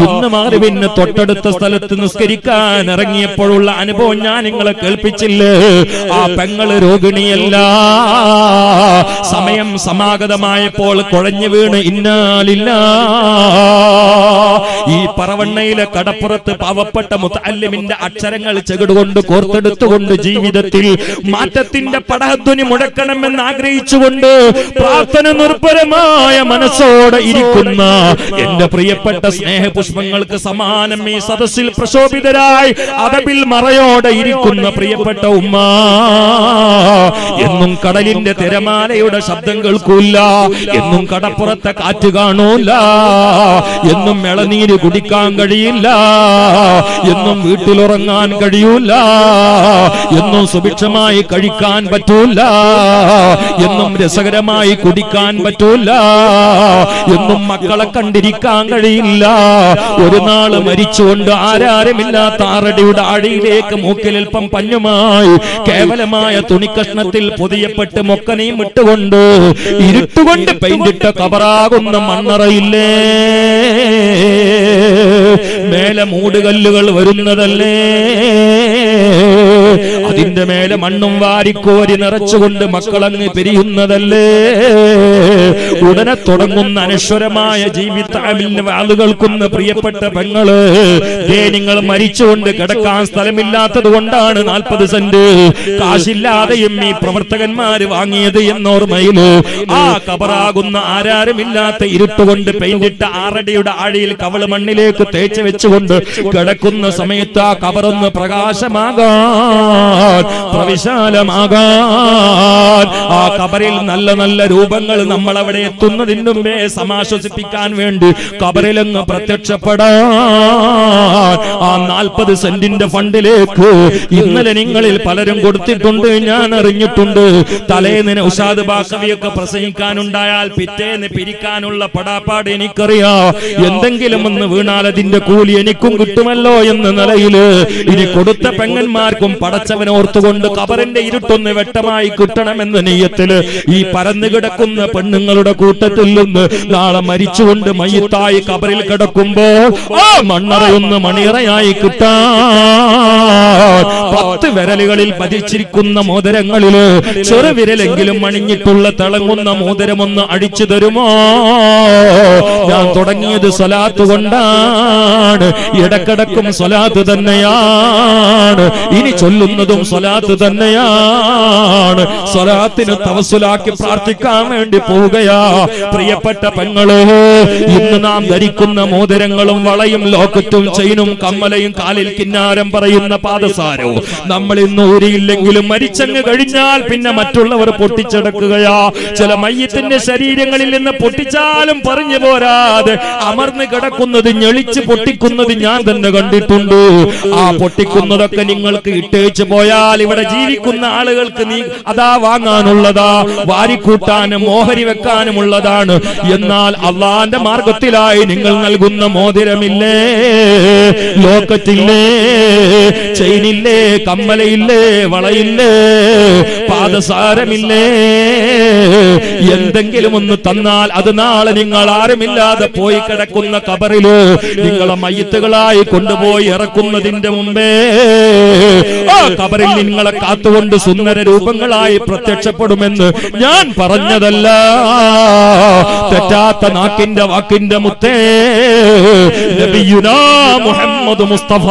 ഇന്ന് മാറി പിന്നെ തൊട്ടടുത്ത സ്ഥലത്ത് നിസ്കരിക്കാൻ ഇറങ്ങിയപ്പോഴുള്ള അനുഭവം ഞാൻ നിങ്ങളെ കേൾപ്പിച്ചില്ലേ? ആ പെങ്ങള് രോഗിണിയല്ല. സമയം സമാഗതമായപ്പോൾ കുഴഞ്ഞു വീണ് ഇന്നാലില്ല. ഈ പറവണ്ണയിലെ കടപ്പുറത്ത് പാവപ്പെട്ട മുതഅല്ലിമിന്റെ അക്ഷരങ്ങൾ ചെകിടുകൊണ്ട് കോർത്തെടുത്തുകൊണ്ട് ജീവിതത്തിൽ മാറ്റത്തിന്റെ പടഹധ്വനി മുഴക്കണമെന്ന് ആഗ്രഹിച്ചുകൊണ്ട് പ്രാർത്ഥന നിർഭരമായ മനസ്സോടെ ഇരിക്കുന്ന എന്റെ പ്രിയപ്പെട്ട സ്നേഹപുഷ്പങ്ങൾക്ക് സമാനം ഈ സദസ്സിൽ പ്രശോഭിതരായി അദബിൽ മറയോടെ ഇരിക്കുന്ന പ്രിയപ്പെട്ട ഉമ്മ, എന്നും കടലിന്റെ തിരമാലയുടെ ശബ്ദം കേൾക്കൂല, എന്നും കടപ്പുറത്തെ കാറ്റ് കാണൂല, എന്നും ഇളനീര് കുടിക്കാൻ കഴിയില്ല, എന്നും വീട്ടിലുറങ്ങാൻ കഴിയൂല, എന്നും സുഭിക്ഷമായി കഴിക്കാൻ പറ്റൂല, എന്നും രസകരമായി കുടിക്കാൻ പറ്റൂല, എന്നും മക്കളെ കണ്ടിരിക്കാൻ കഴിയില്ല. ഒരു നാള് മരിച്ചുകൊണ്ട് ആരാരുമില്ലാത്ത ആറടിയുടെ ആഴിയിലേക്ക് മൂക്കിലൽപ്പം പഞ്ഞുമായി കേവലമായ തുണിക്കഷ്ണത്തിൽ പൊതിയപ്പെട്ട് മൊക്കനെയും ഇട്ടുകൊണ്ട് ഇരുട്ടുകൊണ്ട് പെയിന്റിട്ട കബറാകുന്ന മണ്ണറയില്ലേ, മേലെ മൂടുകല്ലുകൾ വരുന്നതല്ലേ, അതിന്റെ മേലെ മണ്ണും വാരിക്കോരി നിറച്ചുകൊണ്ട് മക്കളങ്ങ് പിരിയുന്നതല്ലേ. ഉടനെ തുടങ്ങുന്ന അനശ്വരമായ ജീവിതത്തിൽ ആളുകൾക്കുന്ന പ്രിയപ്പെട്ട പെങ്ങള്, നിങ്ങൾ മരിച്ചുകൊണ്ട് കിടക്കാൻ സ്ഥലമില്ലാത്തത് കൊണ്ടാണ് 40 സെന്റ് കാശില്ലാതെയും ഈ പ്രവർത്തകന്മാര് വാങ്ങിയത് എന്നോർമ്മയില് ആ കബറാകുന്ന ആരാരുമില്ലാത്ത ഇരുട്ടുകൊണ്ട് പെയിന്റിട്ട ആറടിയുടെ ആഴിയിൽ കവള് മണ്ണിലേക്ക് തേച്ച് വെച്ചുകൊണ്ട് കിടക്കുന്ന സമയത്ത് ആ കബറൊന്ന് പ്രകാശമാകാൻ, പ്രവിശാലമാകാൻ, ആ കബറിൽ നല്ല നല്ല രൂപങ്ങൾ നമ്മൾ അവിടെ എത്തുന്നതിന് മുമ്പേ സമാശ്വസിപ്പിക്കാൻ വേണ്ടി കബറിലങ്ങ് പ്രത്യക്ഷപ്പെടാൻ ആ 40 സെന്റിന്റെ ഫണ്ടിലേക്ക് ഇന്നലെ നിങ്ങളിൽ പലരും കൊടുത്തിട്ടുണ്ട്, ഞാൻ അറിഞ്ഞിട്ടുണ്ട്. തലേന്ന് ഉഷാദ് ബാഖവിയൊക്കെ പ്രസംഗിക്കാനുണ്ടായാൽ പിറ്റേന്ന് പിരിക്കാനുള്ള പടാപ്പാട് എനിക്കറിയാം. എന്തെങ്കിലും ഒന്ന് വീണാൽ അതിന്റെ കൂലി എനിക്കും കിട്ടുമല്ലോ എന്ന നിലയില് ഇനി കൊടുത്ത പെങ്ങന്മാർക്കും പടച്ചവനെ ഓർത്തുകൊണ്ട് കബറിന്റെ ഇരുട്ടൊന്ന് വെട്ടമായി കിട്ടണമെന്ന നെയ്യത്തില് ഈ പരന്നു കിടക്കുന്ന പെണ്ണുങ്ങളുടെ കൂട്ടത്തിൽ നിന്ന് നാളെ മരിച്ചുകൊണ്ട് മയ്യിത്തായി കബറിൽ കിടക്കുമ്പോൾ ആ മണ്ണറയൊന്ന് മണിയറയായി കിട്ടാൻ 10 വിരലുകളിൽ പതിച്ചിരിക്കുന്ന മോതിരങ്ങളില് ചെറുവിരലെങ്കിലും അണിഞ്ഞിട്ടുള്ള തിളങ്ങുന്ന മോതിരമൊന്ന് അടിച്ചു തരുമോ? ഞാൻ തുടങ്ങിയത് സ്വലാത്ത് കൊണ്ടാണ്, ഇടക്കിടക്കും സ്വലാത്ത് തന്നെയാണ്, ഇനി ചൊല്ലുന്നതും സ്വലാത്ത് തന്നെയാണ്. സ്വലാത്തിന് തവസ്സുലാക്കി പ്രാർത്ഥിക്കാൻ വേണ്ടി പോവുകയാ പ്രിയപ്പെട്ട പെങ്ങള്. ഇന്ന് നാം ധരിക്കുന്ന മോതിരങ്ങളും വളയും ലോക്കറ്റും ചെയിനും കമ്മലയും കാലിൽ കിന്നാരം പറയുന്ന പാദസാരവും നമ്മൾ ഇന്ന് ഊരിയില്ലെങ്കിലും മരിച്ചങ്ങ് കഴിഞ്ഞാൽ പിന്നെ മറ്റുള്ളവർ പൊട്ടിച്ചെടുക്കുകയാ. ചില മയ്യത്തിന്റെ ശരീരങ്ങളിൽ നിന്ന് പൊട്ടിച്ചാലും പറഞ്ഞു പോരാതെ അമർന്ന് കിടക്കുന്നത് ഞെളിച്ച് പൊട്ടിക്കുന്നത് ഞാൻ തന്നെ കണ്ടിട്ടുണ്ട്. ആ പൊട്ടിക്കുന്നതൊക്കെ നിങ്ങൾക്ക് ഇട്ടേച്ചു പോയാൽ ഇവിടെ ജീവിക്കുന്ന ആളുകൾക്ക് നീ അതാ വാങ്ങാനുള്ളതാ, വാരിക്കൂട്ടാനും മോഹരി വെക്കാനുമുള്ളതാണ്. എന്നാൽ അള്ളാന്റെ മാർഗത്തിലായി നിങ്ങൾ നൽകുന്ന മോതിരമില്ലേ, ലോക്കറ്റില്ലേ, ചെയിനില്ലേ, കമ്മലയില്ലേ, വളയില്ലേ, പാദസാരമില്ലേ, എന്തെങ്കിലും ഒന്ന് തന്നാൽ അത് നാളെ നിങ്ങൾ ആരുമില്ലാതെ പോയി കിടക്കുന്ന കബറില് നിങ്ങളെ മയ്യിത്തുകളായി കൊണ്ടുപോയി ഇറക്കുന്നതിന്റെ മുമ്പേ ആ കബറിൽ നിങ്ങളെ കാത്തുകൊണ്ട് സുന്ദര രൂപങ്ങളായി പ്രത്യക്ഷപ്പെടുമെന്ന് ഞാൻ പറഞ്ഞതല്ല, തെറ്റാത്ത നാക്കിന്റെ വാക്കിന്റെ മുത്തേ നബിയുനാ മുഹമ്മദ് മുസ്തഫ.